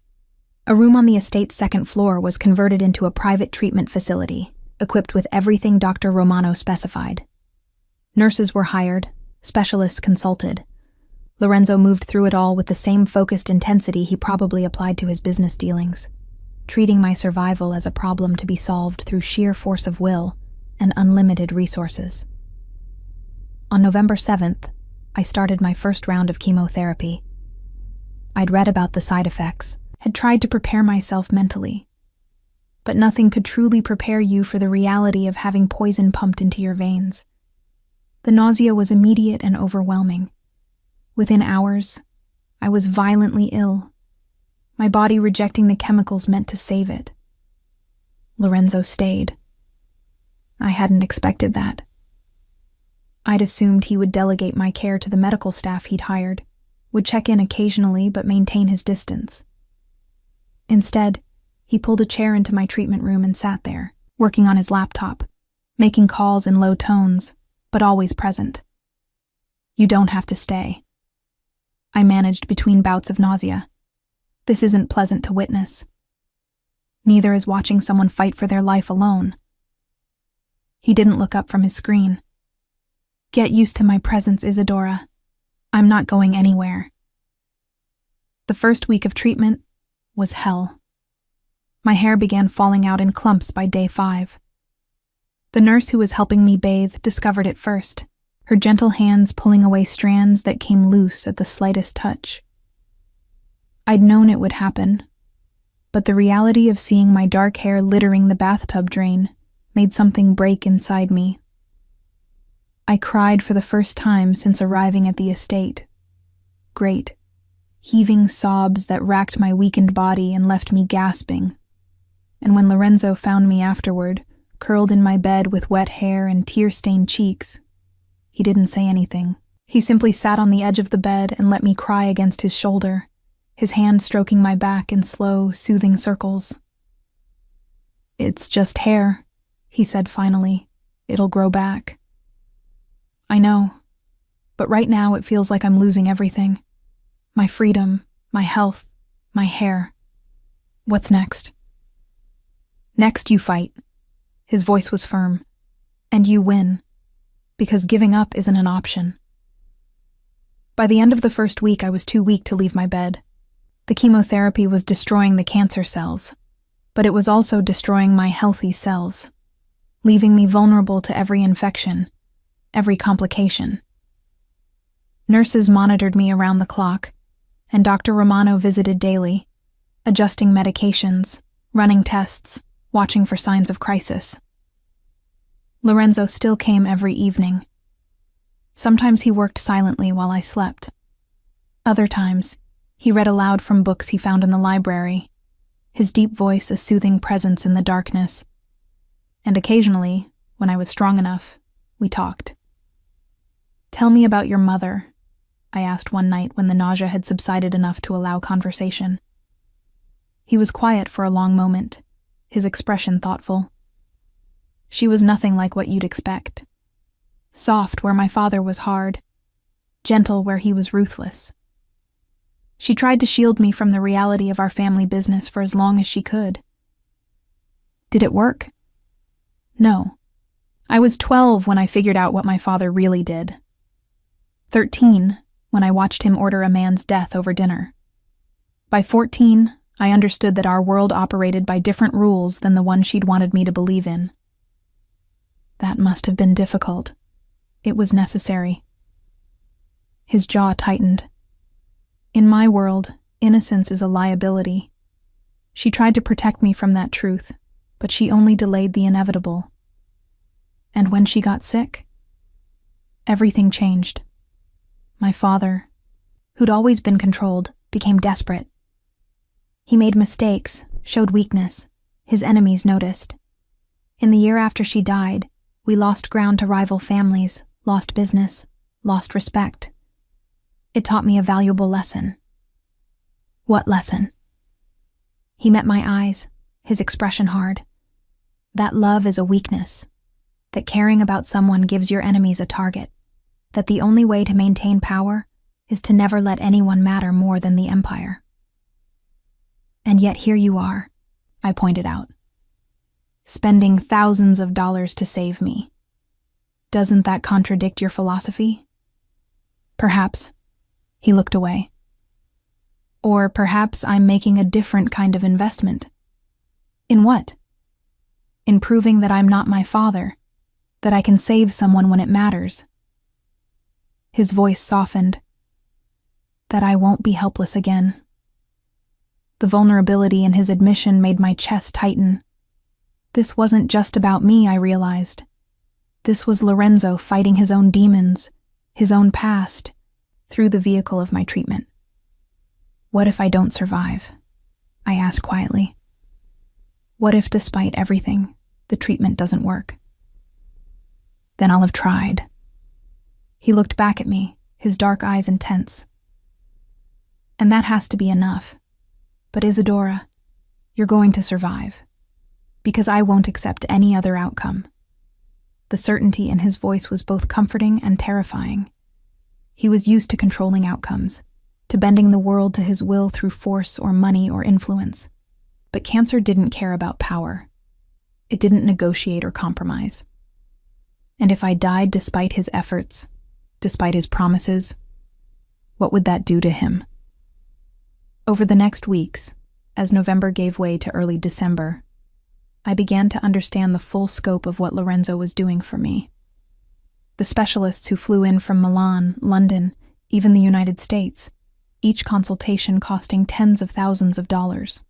A room on the estate's second floor was converted into a private treatment facility, equipped with everything Dr. Romano specified. Nurses were hired, specialists consulted. Lorenzo moved through it all with the same focused intensity he probably applied to his business dealings, treating my survival as a problem to be solved through sheer force of will and unlimited resources. On November 7th, I started my first round of chemotherapy. I'd read about the side effects, had tried to prepare myself mentally, but nothing could truly prepare you for the reality of having poison pumped into your veins. The nausea was immediate and overwhelming. Within hours, I was violently ill, my body rejecting the chemicals meant to save it. Lorenzo stayed. I hadn't expected that. I'd assumed he would delegate my care to the medical staff he'd hired, would check in occasionally but maintain his distance. Instead, he pulled a chair into my treatment room and sat there, working on his laptop, making calls in low tones, but always present. "You don't have to stay." I managed between bouts of nausea. This isn't pleasant to witness. Neither is watching someone fight for their life alone. He didn't look up from his screen. "Get used to my presence, Isadora. I'm not going anywhere." The first week of treatment was hell. My hair began falling out in clumps by day 5. The nurse who was helping me bathe discovered it first, her gentle hands pulling away strands that came loose at the slightest touch. I'd known it would happen, but the reality of seeing my dark hair littering the bathtub drain made something break inside me. I cried for the first time since arriving at the estate. Great, heaving sobs that racked my weakened body and left me gasping. And when Lorenzo found me afterward, curled in my bed with wet hair and tear-stained cheeks, he didn't say anything. He simply sat on the edge of the bed and let me cry against his shoulder, his hand stroking my back in slow, soothing circles. "It's just hair," he said finally. "It'll grow back." I know, but right now it feels like I'm losing everything. My freedom, my health, my hair. What's next? "Next you fight." His voice was firm. "And you win, because giving up isn't an option." By the end of the first week, I was too weak to leave my bed. The chemotherapy was destroying the cancer cells, but it was also destroying my healthy cells, leaving me vulnerable to every infection, every complication. Nurses monitored me around the clock, and Dr. Romano visited daily, adjusting medications, running tests, watching for signs of crisis. Lorenzo still came every evening. Sometimes he worked silently while I slept. Other times, he read aloud from books he found in the library, his deep voice a soothing presence in the darkness. And occasionally, when I was strong enough, we talked. "Tell me about your mother," I asked one night when the nausea had subsided enough to allow conversation. He was quiet for a long moment, his expression thoughtful. "She was nothing like what you'd expect. Soft where my father was hard, gentle where he was ruthless. She tried to shield me from the reality of our family business for as long as she could." "Did it work?" "No. I was 12 when I figured out what my father really did. 13 when I watched him order a man's death over dinner. By 14, I understood that our world operated by different rules than the one she'd wanted me to believe in." "That must have been difficult. It was necessary." His jaw tightened. "In my world, innocence is a liability. She tried to protect me from that truth, but she only delayed the inevitable. And when she got sick, everything changed. My father, who'd always been controlled, became desperate. He made mistakes, showed weakness. His enemies noticed. In the year after she died, we lost ground to rival families, lost business, lost respect. It taught me a valuable lesson." "What lesson?" He met my eyes, his expression hard. "That love is a weakness, that caring about someone gives your enemies a target, that the only way to maintain power is to never let anyone matter more than the empire." "And yet here you are," I pointed out, "spending thousands of dollars to save me. Doesn't that contradict your philosophy?" "Perhaps." He looked away. "Or perhaps I'm making a different kind of investment." "In what?" "In proving that I'm not my father, that I can save someone when it matters." His voice softened. "That I won't be helpless again." The vulnerability in his admission made my chest tighten. This wasn't just about me, I realized. This was Lorenzo fighting his own demons, his own past, through the vehicle of my treatment. "What if I don't survive?" I asked quietly. "What if, despite everything, the treatment doesn't work?" "Then I'll have tried." He looked back at me, his dark eyes intense. "And that has to be enough. But Isadora, you're going to survive. Because I won't accept any other outcome." The certainty in his voice was both comforting and terrifying. He was used to controlling outcomes, to bending the world to his will through force or money or influence. But cancer didn't care about power. It didn't negotiate or compromise. And if I died despite his efforts, despite his promises, what would that do to him? Over the next weeks, as November gave way to early December, I began to understand the full scope of what Lorenzo was doing for me. The specialists who flew in from Milan, London, even the United States, each consultation costing tens of thousands of dollars.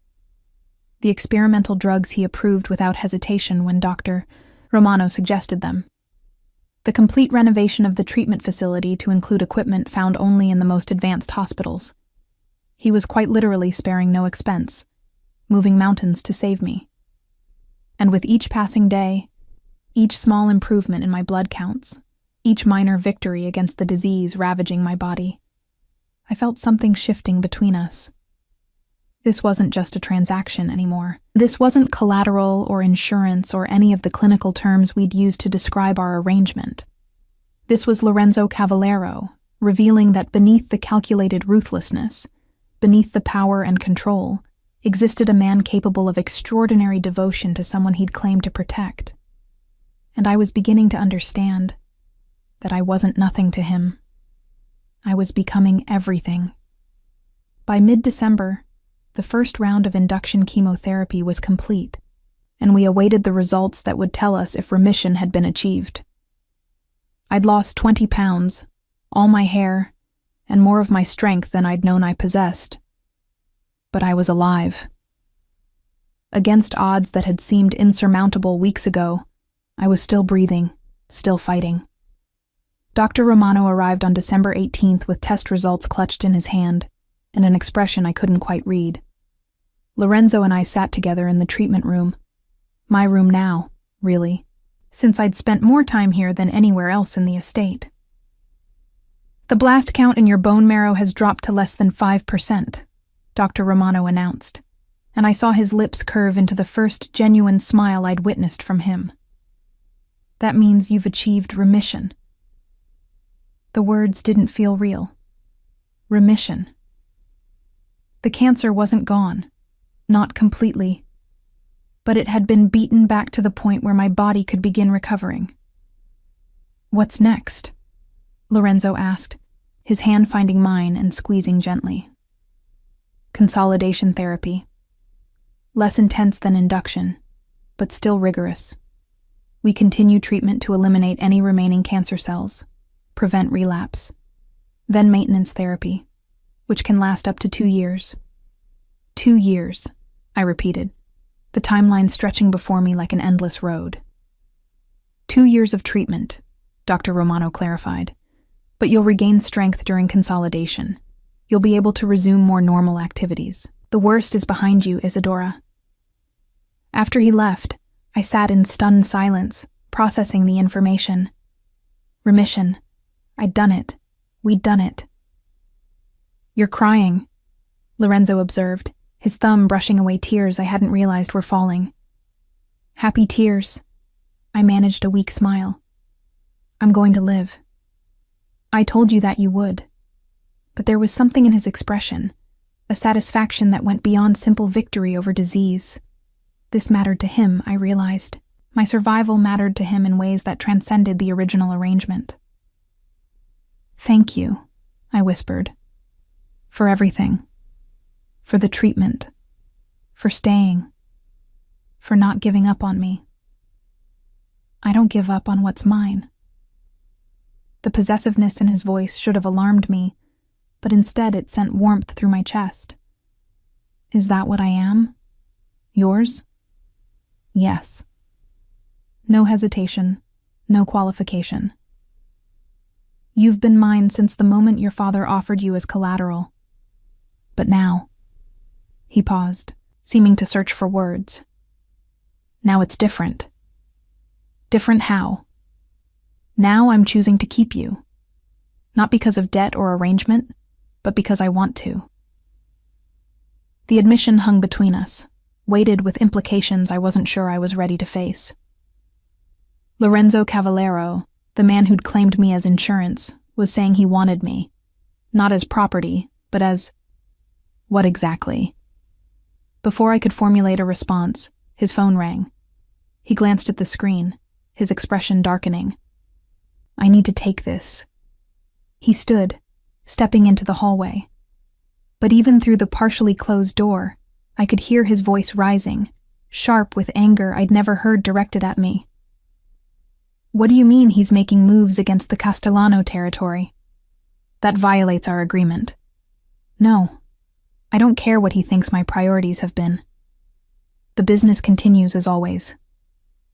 The experimental drugs he approved without hesitation when Dr. Romano suggested them. The complete renovation of the treatment facility to include equipment found only in the most advanced hospitals. He was quite literally sparing no expense, moving mountains to save me. And with each passing day, each small improvement in my blood counts, each minor victory against the disease ravaging my body, I felt something shifting between us. This wasn't just a transaction anymore. This wasn't collateral or insurance or any of the clinical terms we'd used to describe our arrangement. This was Lorenzo Cavallero, revealing that beneath the calculated ruthlessness, beneath the power and control, existed a man capable of extraordinary devotion to someone he'd claimed to protect. And I was beginning to understand that I wasn't nothing to him. I was becoming everything. By mid-December, the first round of induction chemotherapy was complete, and we awaited the results that would tell us if remission had been achieved. I'd lost 20 pounds, all my hair, and more of my strength than I'd known I possessed. But I was alive. Against odds that had seemed insurmountable weeks ago, I was still breathing, still fighting. Dr. Romano arrived on December 18th with test results clutched in his hand, and an expression I couldn't quite read. Lorenzo and I sat together in the treatment room. My room now, really, since I'd spent more time here than anywhere else in the estate. "The blast count in your bone marrow has dropped to less than 5%, Dr. Romano announced, and I saw his lips curve into the first genuine smile I'd witnessed from him. "That means you've achieved remission." The words didn't feel real. Remission. The cancer wasn't gone, not completely, but it had been beaten back to the point where my body could begin recovering. "What's next?" Lorenzo asked, his hand finding mine and squeezing gently. "Consolidation therapy. Less intense than induction, but still rigorous. We continue treatment to eliminate any remaining cancer cells, prevent relapse. Then maintenance therapy, which can last up to 2 years. 2 years, I repeated, the timeline stretching before me like an endless road. 2 years of treatment, Dr. Romano clarified, but you'll regain strength during consolidation. You'll be able to resume more normal activities. The worst is behind you, Isadora." After he left, I sat in stunned silence, processing the information. Remission. I'd done it. We'd done it. "You're crying," Lorenzo observed, his thumb brushing away tears I hadn't realized were falling. "Happy tears." I managed a weak smile. "I'm going to live." "I told you that you would." But there was something in his expression, a satisfaction that went beyond simple victory over disease. This mattered to him, I realized. My survival mattered to him in ways that transcended the original arrangement. "Thank you," I whispered. "For everything. For the treatment. For staying. For not giving up on me. I don't give up on what's mine." The possessiveness in his voice should have alarmed me, but instead it sent warmth through my chest. "Is that what I am? Yours?" "Yes." No hesitation, no qualification. "You've been mine since the moment your father offered you as collateral. But now..." He paused, seeming to search for words. "Now it's different." "Different how?" "Now I'm choosing to keep you. Not because of debt or arrangement, but because I want to. The admission hung between us, weighted with implications I wasn't sure I was ready to face. Lorenzo Cavallero, the man who'd claimed me as insurance, was saying he wanted me, not as property, but as... what exactly? Before I could formulate a response, his phone rang. He glanced at the screen, his expression darkening. I need to take this. He stood, stepping into the hallway. But even through the partially closed door, I could hear his voice rising, sharp with anger I'd never heard directed at me. What do you mean he's making moves against the Castellano territory? That violates our agreement. No, I don't care what he thinks my priorities have been. The business continues as always.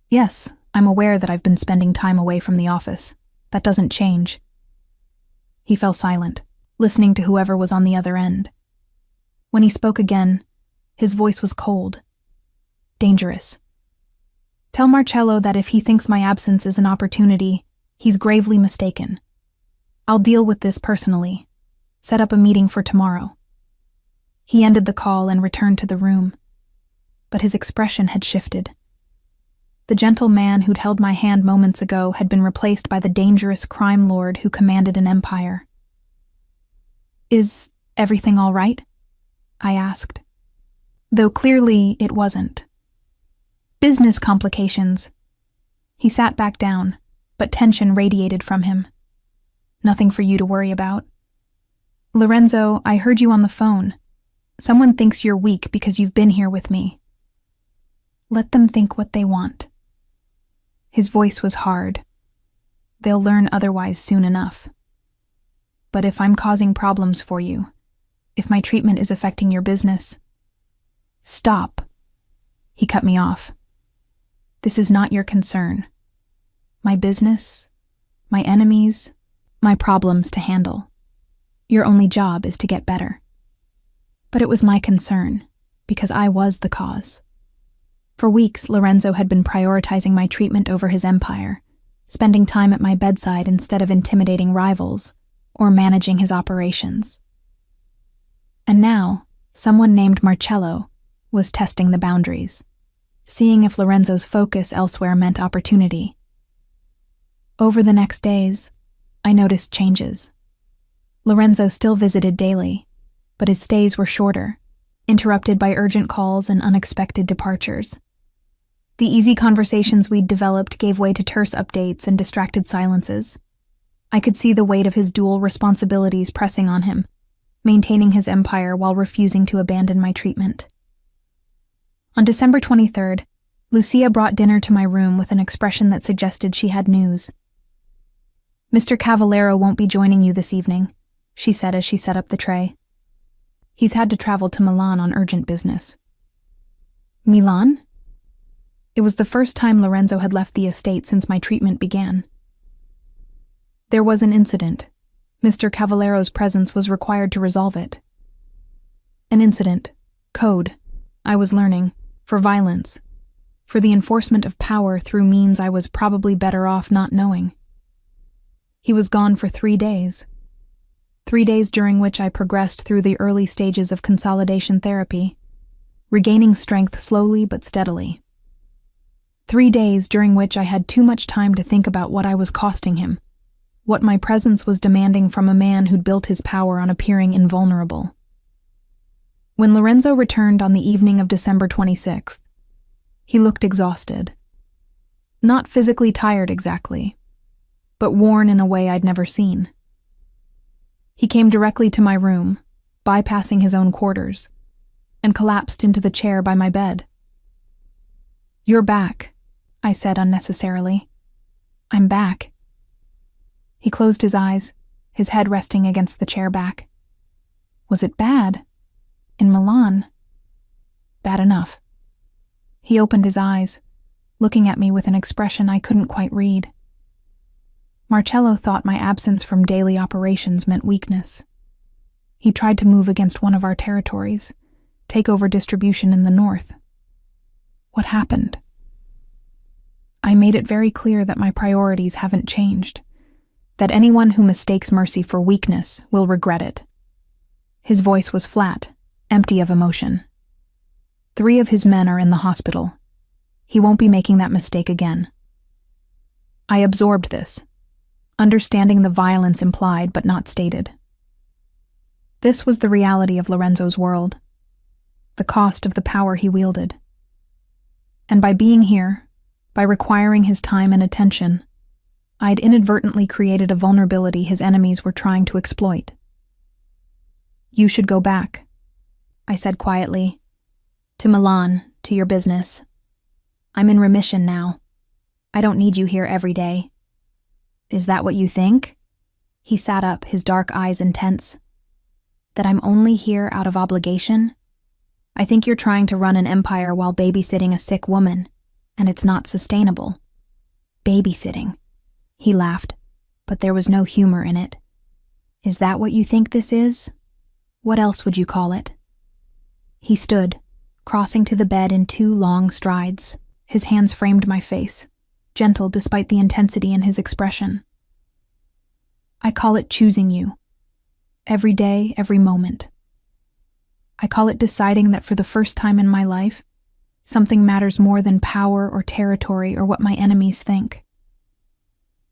Yes, I'm aware that I've been spending time away from the office. That doesn't change. He fell silent, listening to whoever was on the other end. When he spoke again, his voice was cold. Dangerous. Tell Marcello that if he thinks my absence is an opportunity, he's gravely mistaken. I'll deal with this personally. Set up a meeting for tomorrow. He ended the call and returned to the room, but his expression had shifted. The gentle man who'd held my hand moments ago had been replaced by the dangerous crime lord who commanded an empire. Is everything all right? I asked, though clearly it wasn't. Business complications. He sat back down, but tension radiated from him. Nothing for you to worry about. Lorenzo, I heard you on the phone. Someone thinks you're weak because you've been here with me. Let them think what they want. His voice was hard. They'll learn otherwise soon enough. But if I'm causing problems for you, if my treatment is affecting your business... Stop. He cut me off. This is not your concern. My business, my enemies, my problems to handle. Your only job is to get better. But it was my concern, because I was the cause. For weeks, Lorenzo had been prioritizing my treatment over his empire, spending time at my bedside instead of intimidating rivals or managing his operations. And now, someone named Marcello was testing the boundaries, seeing if Lorenzo's focus elsewhere meant opportunity. Over the next days, I noticed changes. Lorenzo still visited daily, but his stays were shorter, interrupted by urgent calls and unexpected departures. The easy conversations we'd developed gave way to terse updates and distracted silences. I could see the weight of his dual responsibilities pressing on him, maintaining his empire while refusing to abandon my treatment. On December 23rd, Lucia brought dinner to my room with an expression that suggested she had news. Mr. Cavallero won't be joining you this evening, she said as she set up the tray. He's had to travel to Milan on urgent business. Milan? It was the first time Lorenzo had left the estate since my treatment began. There was an incident. Mr. Cavallero's presence was required to resolve it. An incident. Code. I was learning. For violence. For the enforcement of power through means I was probably better off not knowing. He was gone for 3 days. 3 days during which I progressed through the early stages of consolidation therapy, regaining strength slowly but steadily. 3 days during which I had too much time to think about what I was costing him, what my presence was demanding from a man who'd built his power on appearing invulnerable. When Lorenzo returned on the evening of December 26th, he looked exhausted. Not physically tired exactly, but worn in a way I'd never seen. He came directly to my room, bypassing his own quarters, and collapsed into the chair by my bed. "You're back," I said unnecessarily. "I'm back." He closed his eyes, his head resting against the chair back. Was it bad? In Milan? Bad enough. He opened his eyes, looking at me with an expression I couldn't quite read. Marcello thought my absence from daily operations meant weakness. He tried to move against one of our territories, take over distribution in the north. What happened? I made it very clear that my priorities haven't changed. that anyone who mistakes mercy for weakness will regret it. His voice was flat, empty of emotion. 3 of his men are in the hospital. He won't be making that mistake again. I absorbed this, understanding the violence implied but not stated. This was the reality of Lorenzo's world, the cost of the power he wielded. And by being here, by requiring his time and attention, I'd inadvertently created a vulnerability his enemies were trying to exploit. "You should go back," I said quietly. "To Milan, to your business. I'm in remission now. I don't need you here every day." "Is that what you think?" He sat up, his dark eyes intense. "That I'm only here out of obligation? I think you're trying to run an empire while babysitting a sick woman, and it's not sustainable." "Babysitting," he laughed, but there was no humor in it. "Is that what you think this is? What else would you call it?" He stood, crossing to the bed in 2 long strides. His hands framed my face, gentle despite the intensity in his expression. "I call it choosing you. Every day, every moment. I call it deciding that for the first time in my life, something matters more than power or territory or what my enemies think."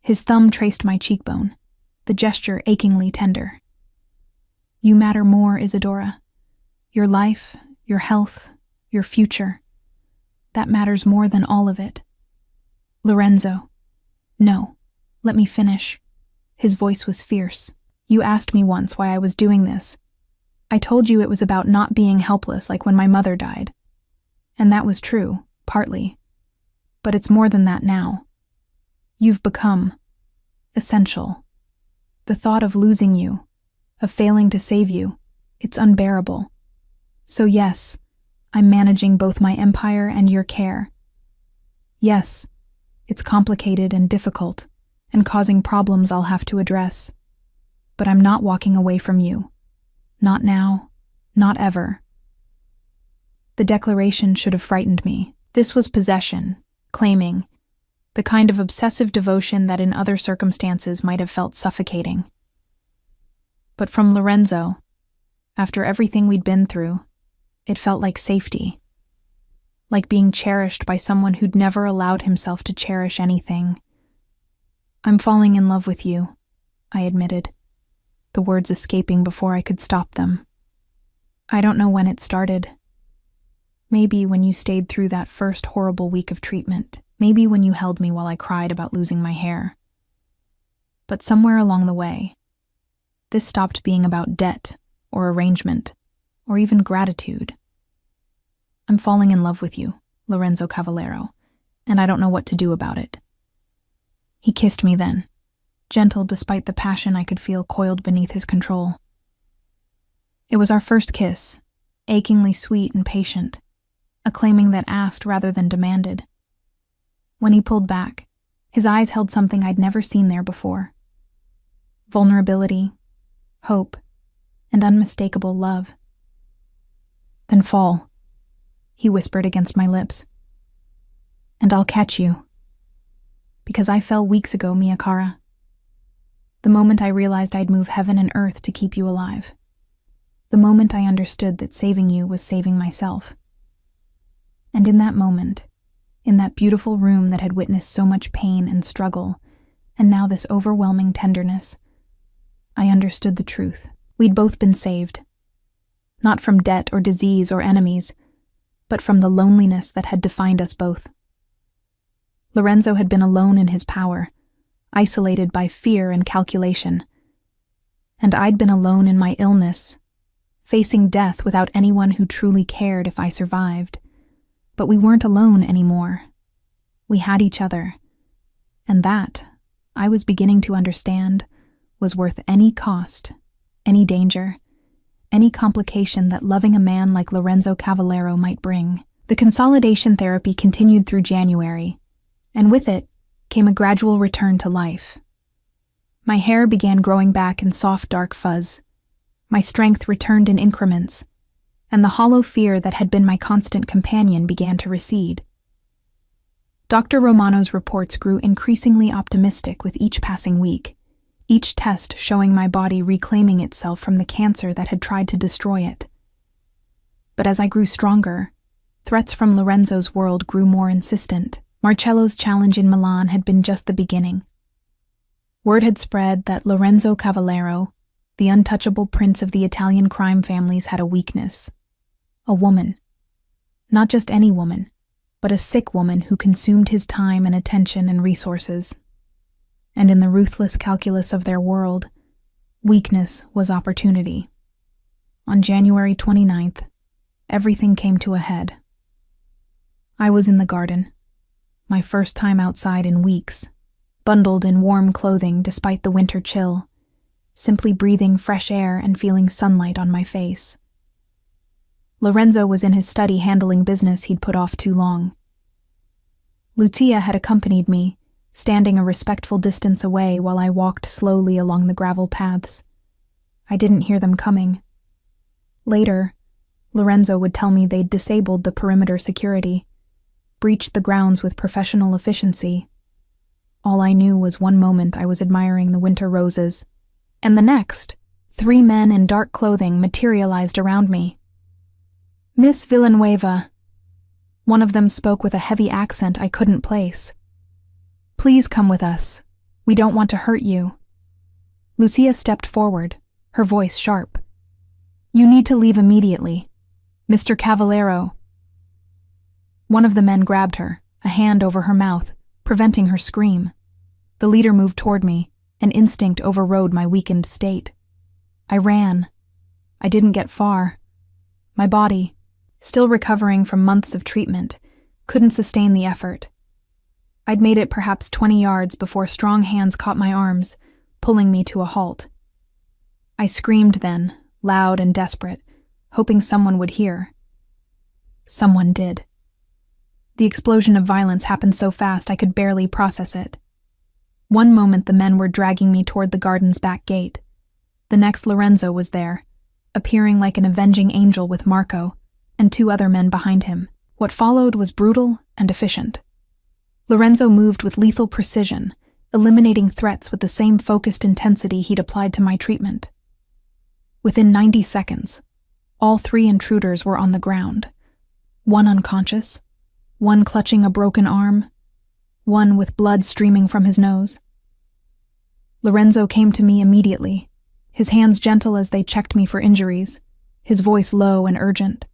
His thumb traced my cheekbone, the gesture achingly tender. "You matter more, Isadora. Your life, your health, your future. That matters more than all of it." "Lorenzo." "No, let me finish." His voice was fierce. "You asked me once why I was doing this. I told you it was about not being helpless like when my mother died. And that was true, partly. But it's more than that now. You've become essential. The thought of losing you, of failing to save you, it's unbearable. So yes, I'm managing both my empire and your care. Yes, it's complicated and difficult, and causing problems I'll have to address. But I'm not walking away from you. Not now, not ever." The declaration should have frightened me. This was possession, claiming, the kind of obsessive devotion that in other circumstances might have felt suffocating. But from Lorenzo, after everything we'd been through, it felt like safety. Like being cherished by someone who'd never allowed himself to cherish anything. "I'm falling in love with you," I admitted, the words escaping before I could stop them. "I don't know when it started. Maybe when you stayed through that first horrible week of treatment. Maybe when you held me while I cried about losing my hair. But somewhere along the way, this stopped being about debt or arrangement or even gratitude. I'm falling in love with you, Lorenzo Cavallero, and I don't know what to do about it." He kissed me then, gentle despite the passion I could feel coiled beneath his control. It was our first kiss, achingly sweet and patient, a claiming that asked rather than demanded. When he pulled back, his eyes held something I'd never seen there before. Vulnerability, hope, and unmistakable love. "Then fall," he whispered against my lips. "And I'll catch you. Because I fell weeks ago, Mia Cara. The moment I realized I'd move heaven and earth to keep you alive. The moment I understood that saving you was saving myself. And in that moment, in that beautiful room that had witnessed so much pain and struggle, and now this overwhelming tenderness, I understood the truth. We'd both been saved. Not from debt or disease or enemies, but from the loneliness that had defined us both. Lorenzo had been alone in his power, isolated by fear and calculation. And I'd been alone in my illness, facing death without anyone who truly cared if I survived. But we weren't alone anymore. We had each other. And that, I was beginning to understand, was worth any cost, any danger, any complication that loving a man like Lorenzo Cavallero might bring. The consolidation therapy continued through January, and with it came a gradual return to life. My hair began growing back in soft dark fuzz. My strength returned in increments, and the hollow fear that had been my constant companion began to recede. Dr. Romano's reports grew increasingly optimistic with each passing week, each test showing my body reclaiming itself from the cancer that had tried to destroy it. But as I grew stronger, threats from Lorenzo's world grew more insistent. Marcello's challenge in Milan had been just the beginning. Word had spread that Lorenzo Cavallero, the untouchable prince of the Italian crime families, had a weakness. A woman. Not just any woman, but a sick woman who consumed his time and attention and resources. And in the ruthless calculus of their world, weakness was opportunity. On January 29th, everything came to a head. I was in the garden, my first time outside in weeks, bundled in warm clothing despite the winter chill, simply breathing fresh air and feeling sunlight on my face. Lorenzo was in his study handling business he'd put off too long. Lucia had accompanied me, standing a respectful distance away while I walked slowly along the gravel paths. I didn't hear them coming. Later, Lorenzo would tell me they'd disabled the perimeter security, breached the grounds with professional efficiency. All I knew was one moment I was admiring the winter roses, and the next, 3 men in dark clothing materialized around me. "Miss Villanueva," one of them spoke with a heavy accent I couldn't place. "Please come with us. We don't want to hurt you." Lucia stepped forward, her voice sharp. "You need to leave immediately. Mr. Cavallero." One of the men grabbed her, a hand over her mouth, preventing her scream. The leader moved toward me, and instinct overrode my weakened state. I ran. I didn't get far. My body, still recovering from months of treatment, couldn't sustain the effort. I'd made it perhaps 20 yards before strong hands caught my arms, pulling me to a halt. I screamed then, loud and desperate, hoping someone would hear. Someone did. The explosion of violence happened so fast I could barely process it. One moment the men were dragging me toward the garden's back gate. The next Lorenzo was there, appearing like an avenging angel with Marco, and 2 other men behind him. What followed was brutal and efficient. Lorenzo moved with lethal precision, eliminating threats with the same focused intensity he'd applied to my treatment. Within 90 seconds, all 3 intruders were on the ground, one unconscious, one clutching a broken arm, one with blood streaming from his nose. Lorenzo came to me immediately, his hands gentle as they checked me for injuries, his voice low and urgent.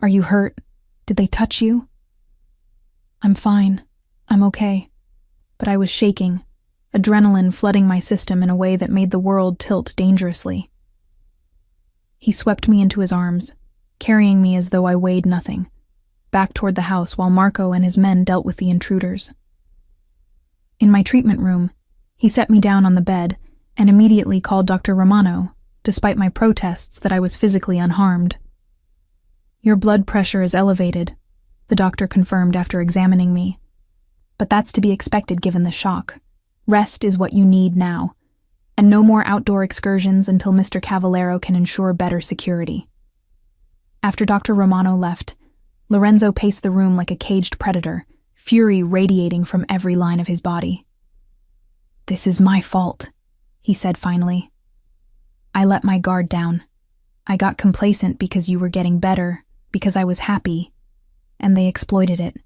"Are you hurt? Did they touch you?" "I'm fine. I'm okay." But I was shaking, adrenaline flooding my system in a way that made the world tilt dangerously. He swept me into his arms, carrying me as though I weighed nothing, back toward the house while Marco and his men dealt with the intruders. In my treatment room, he set me down on the bed and immediately called Dr. Romano, despite my protests that I was physically unharmed. "Your blood pressure is elevated," the doctor confirmed after examining me. "But that's to be expected given the shock. Rest is what you need now, and no more outdoor excursions until Mr. Cavallero can ensure better security." After Dr. Romano left, Lorenzo paced the room like a caged predator, fury radiating from every line of his body. "This is my fault," he said finally. "I let my guard down. I got complacent because you were getting better, because I was happy, and they exploited it."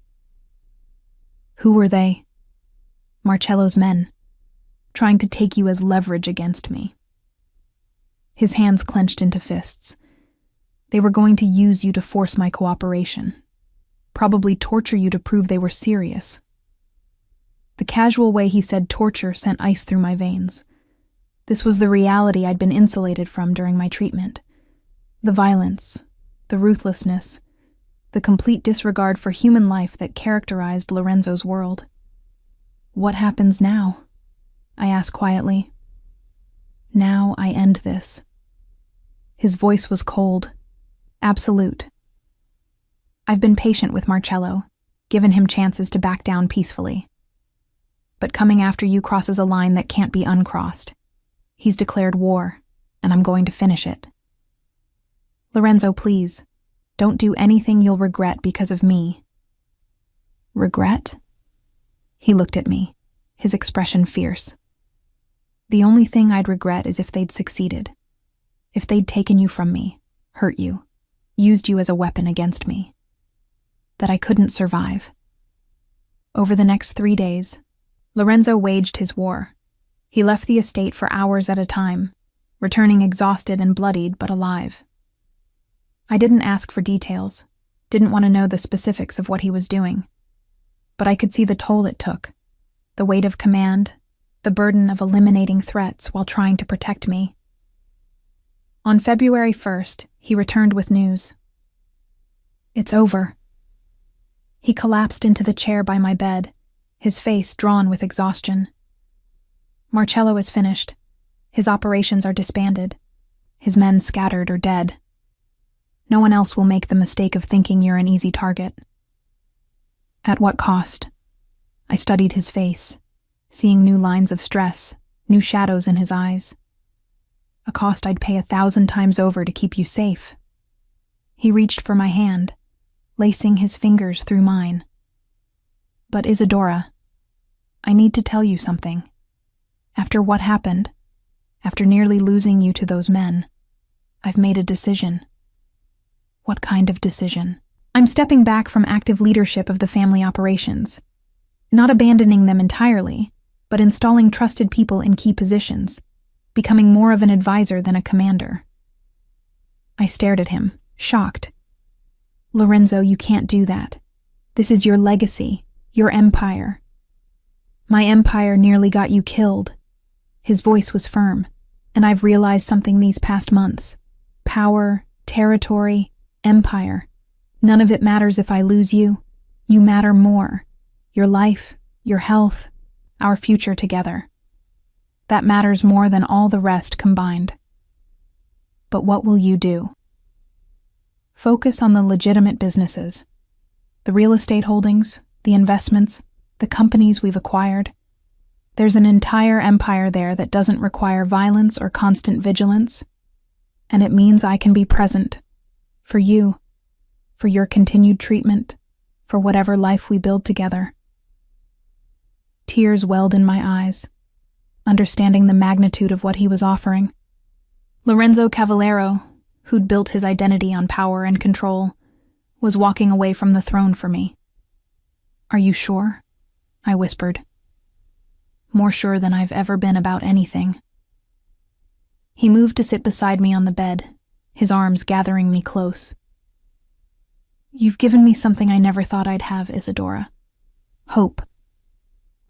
"Who were they?" "Marcello's men, trying to take you as leverage against me." His hands clenched into fists. They were going to use you to force my cooperation, probably torture you to prove they were serious. The casual way he said torture sent ice through my veins. This was the reality I'd been insulated from during my treatment. The violence, the ruthlessness, the complete disregard for human life that characterized Lorenzo's world. "What happens now?" I asked quietly. "Now I end this." His voice was cold, absolute. I've been patient with Marcello, given him chances to back down peacefully. But coming after you crosses a line that can't be uncrossed. He's declared war, and I'm going to finish it. "Lorenzo, please, don't do anything you'll regret because of me." "Regret?" He looked at me, his expression fierce. The only thing I'd regret is if they'd succeeded. If they'd taken you from me, hurt you, used you as a weapon against me. That I couldn't survive. Over the next 3 days, Lorenzo waged his war. He left the estate for hours at a time, returning exhausted and bloodied but alive. I didn't ask for details, didn't want to know the specifics of what he was doing. But I could see the toll it took, the weight of command, the burden of eliminating threats while trying to protect me. On February 1st, he returned with news. It's over. He collapsed into the chair by my bed, his face drawn with exhaustion. Marcello is finished. His operations are disbanded. His men scattered or dead. No one else will make the mistake of thinking you're an easy target. At what cost? I studied his face, seeing new lines of stress, new shadows in his eyes. A cost I'd pay 1,000 times over to keep you safe. He reached for my hand, lacing his fingers through mine. But Isadora, I need to tell you something. After what happened, after nearly losing you to those men, I've made a decision. What kind of decision? I'm stepping back from active leadership of the family operations. Not abandoning them entirely, but installing trusted people in key positions, becoming more of an advisor than a commander. I stared at him, shocked. Lorenzo, you can't do that. This is your legacy, your empire. My empire nearly got you killed. His voice was firm, and I've realized something these past months. Power, territory, empire. None of it matters if I lose you. You matter more. Your life, your health, our future together. That matters more than all the rest combined. But what will you do? Focus on the legitimate businesses. The real estate holdings, the investments, the companies we've acquired. There's an entire empire there that doesn't require violence or constant vigilance. And it means I can be present. For you. For your continued treatment. For whatever life we build together. Tears welled in my eyes, understanding the magnitude of what he was offering. Lorenzo Cavallero, who'd built his identity on power and control, was walking away from the throne for me. Are you sure? I whispered. More sure than I've ever been about anything. He moved to sit beside me on the bed, his arms gathering me close. You've given me something I never thought I'd have, Isadora. Hope.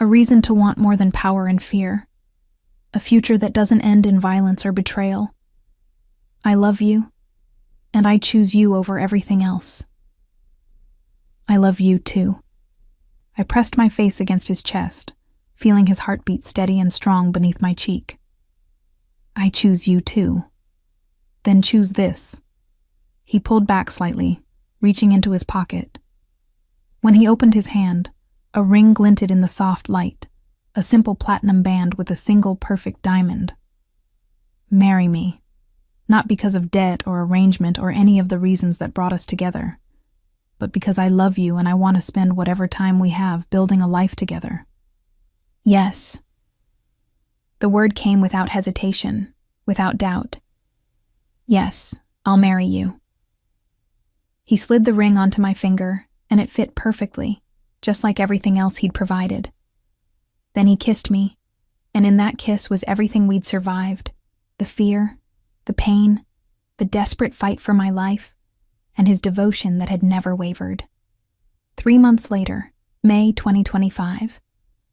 A reason to want more than power and fear. A future that doesn't end in violence or betrayal. I love you, and I choose you over everything else. I love you too. I pressed my face against his chest, feeling his heartbeat steady and strong beneath my cheek. I choose you too. Then choose this. He pulled back slightly, reaching into his pocket. When he opened his hand, a ring glinted in the soft light, a simple platinum band with a single perfect diamond. Marry me. Not because of debt or arrangement or any of the reasons that brought us together, but because I love you and I want to spend whatever time we have building a life together. Yes. The word came without hesitation, without doubt. Yes, I'll marry you. He slid the ring onto my finger, and it fit perfectly, just like everything else he'd provided. Then he kissed me, and in that kiss was everything we'd survived, the fear, the pain, the desperate fight for my life, and his devotion that had never wavered. 3 months later, May 2025,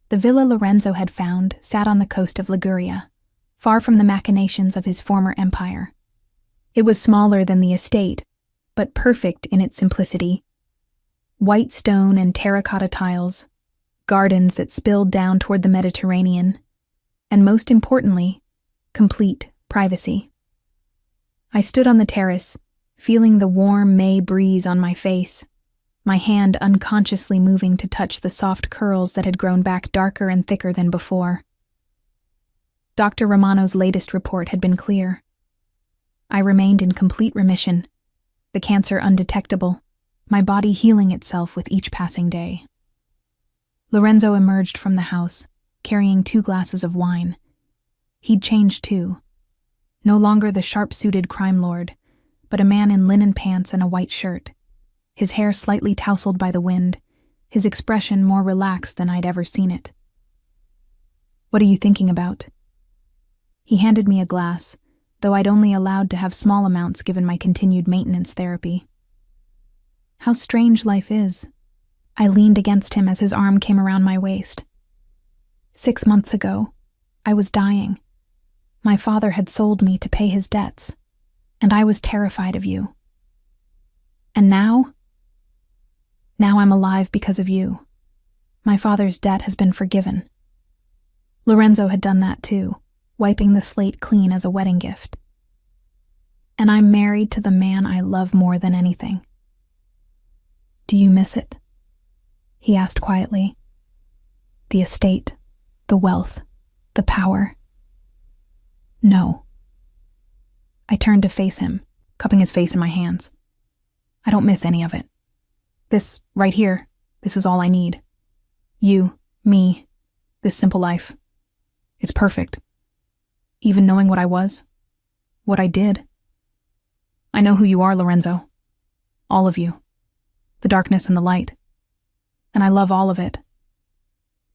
the villa Lorenzo had found sat on the coast of Liguria, far from the machinations of his former empire. It was smaller than the estate, but perfect in its simplicity. White stone and terracotta tiles, gardens that spilled down toward the Mediterranean, and most importantly, complete privacy. I stood on the terrace, feeling the warm May breeze on my face, my hand unconsciously moving to touch the soft curls that had grown back darker and thicker than before. Dr. Romano's latest report had been clear. I remained in complete remission, the cancer undetectable, my body healing itself with each passing day. Lorenzo emerged from the house, carrying 2 glasses of wine. He'd changed too. No longer the sharp-suited crime lord, but a man in linen pants and a white shirt, his hair slightly tousled by the wind, his expression more relaxed than I'd ever seen it. "What are you thinking about?" He handed me a glass, though I'd only allowed to have small amounts given my continued maintenance therapy. "How strange life is." I leaned against him as his arm came around my waist. 6 months ago, I was dying. My father had sold me to pay his debts, and I was terrified of you. And now? Now I'm alive because of you. My father's debt has been forgiven. Lorenzo had done that too, wiping the slate clean as a wedding gift. And I'm married to the man I love more than anything. "Do you miss it?" he asked quietly. "The estate, the wealth, the power?" "No." I turned to face him, cupping his face in my hands. "I don't miss any of it. This, right here, this is all I need. You, me, this simple life. It's perfect. Even knowing what I was, what I did. I know who you are, Lorenzo. All of you. The darkness and the light. And I love all of it.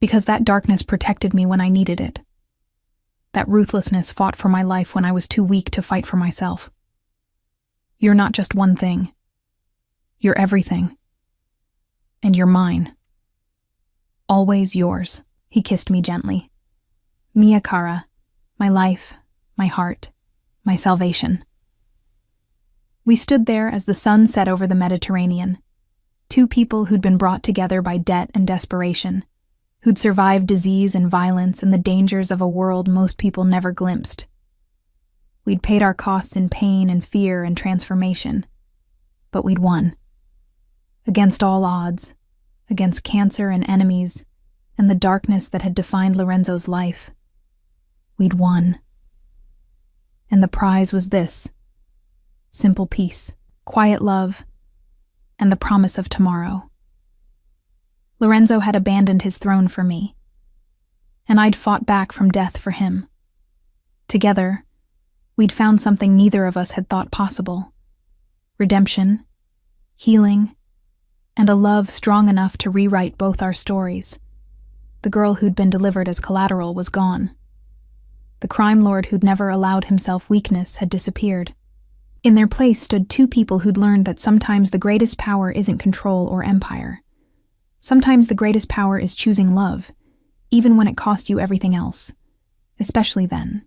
Because that darkness protected me when I needed it. That ruthlessness fought for my life when I was too weak to fight for myself. You're not just one thing. You're everything. And you're mine. Always yours." He kissed me gently. "Mia cara, my life, my heart, my salvation." We stood there as the sun set over the Mediterranean. Two people who'd been brought together by debt and desperation, who'd survived disease and violence and the dangers of a world most people never glimpsed. We'd paid our costs in pain and fear and transformation, but we'd won. Against all odds, against cancer and enemies, and the darkness that had defined Lorenzo's life, we'd won. And the prize was this: simple peace, quiet love, and the promise of tomorrow. Lorenzo had abandoned his throne for me, and I'd fought back from death for him. Together, we'd found something neither of us had thought possible: redemption, healing, and a love strong enough to rewrite both our stories. The girl who'd been delivered as collateral was gone. The crime lord who'd never allowed himself weakness had disappeared. In their place stood two people who'd learned that sometimes the greatest power isn't control or empire. Sometimes the greatest power is choosing love, even when it costs you everything else, especially then.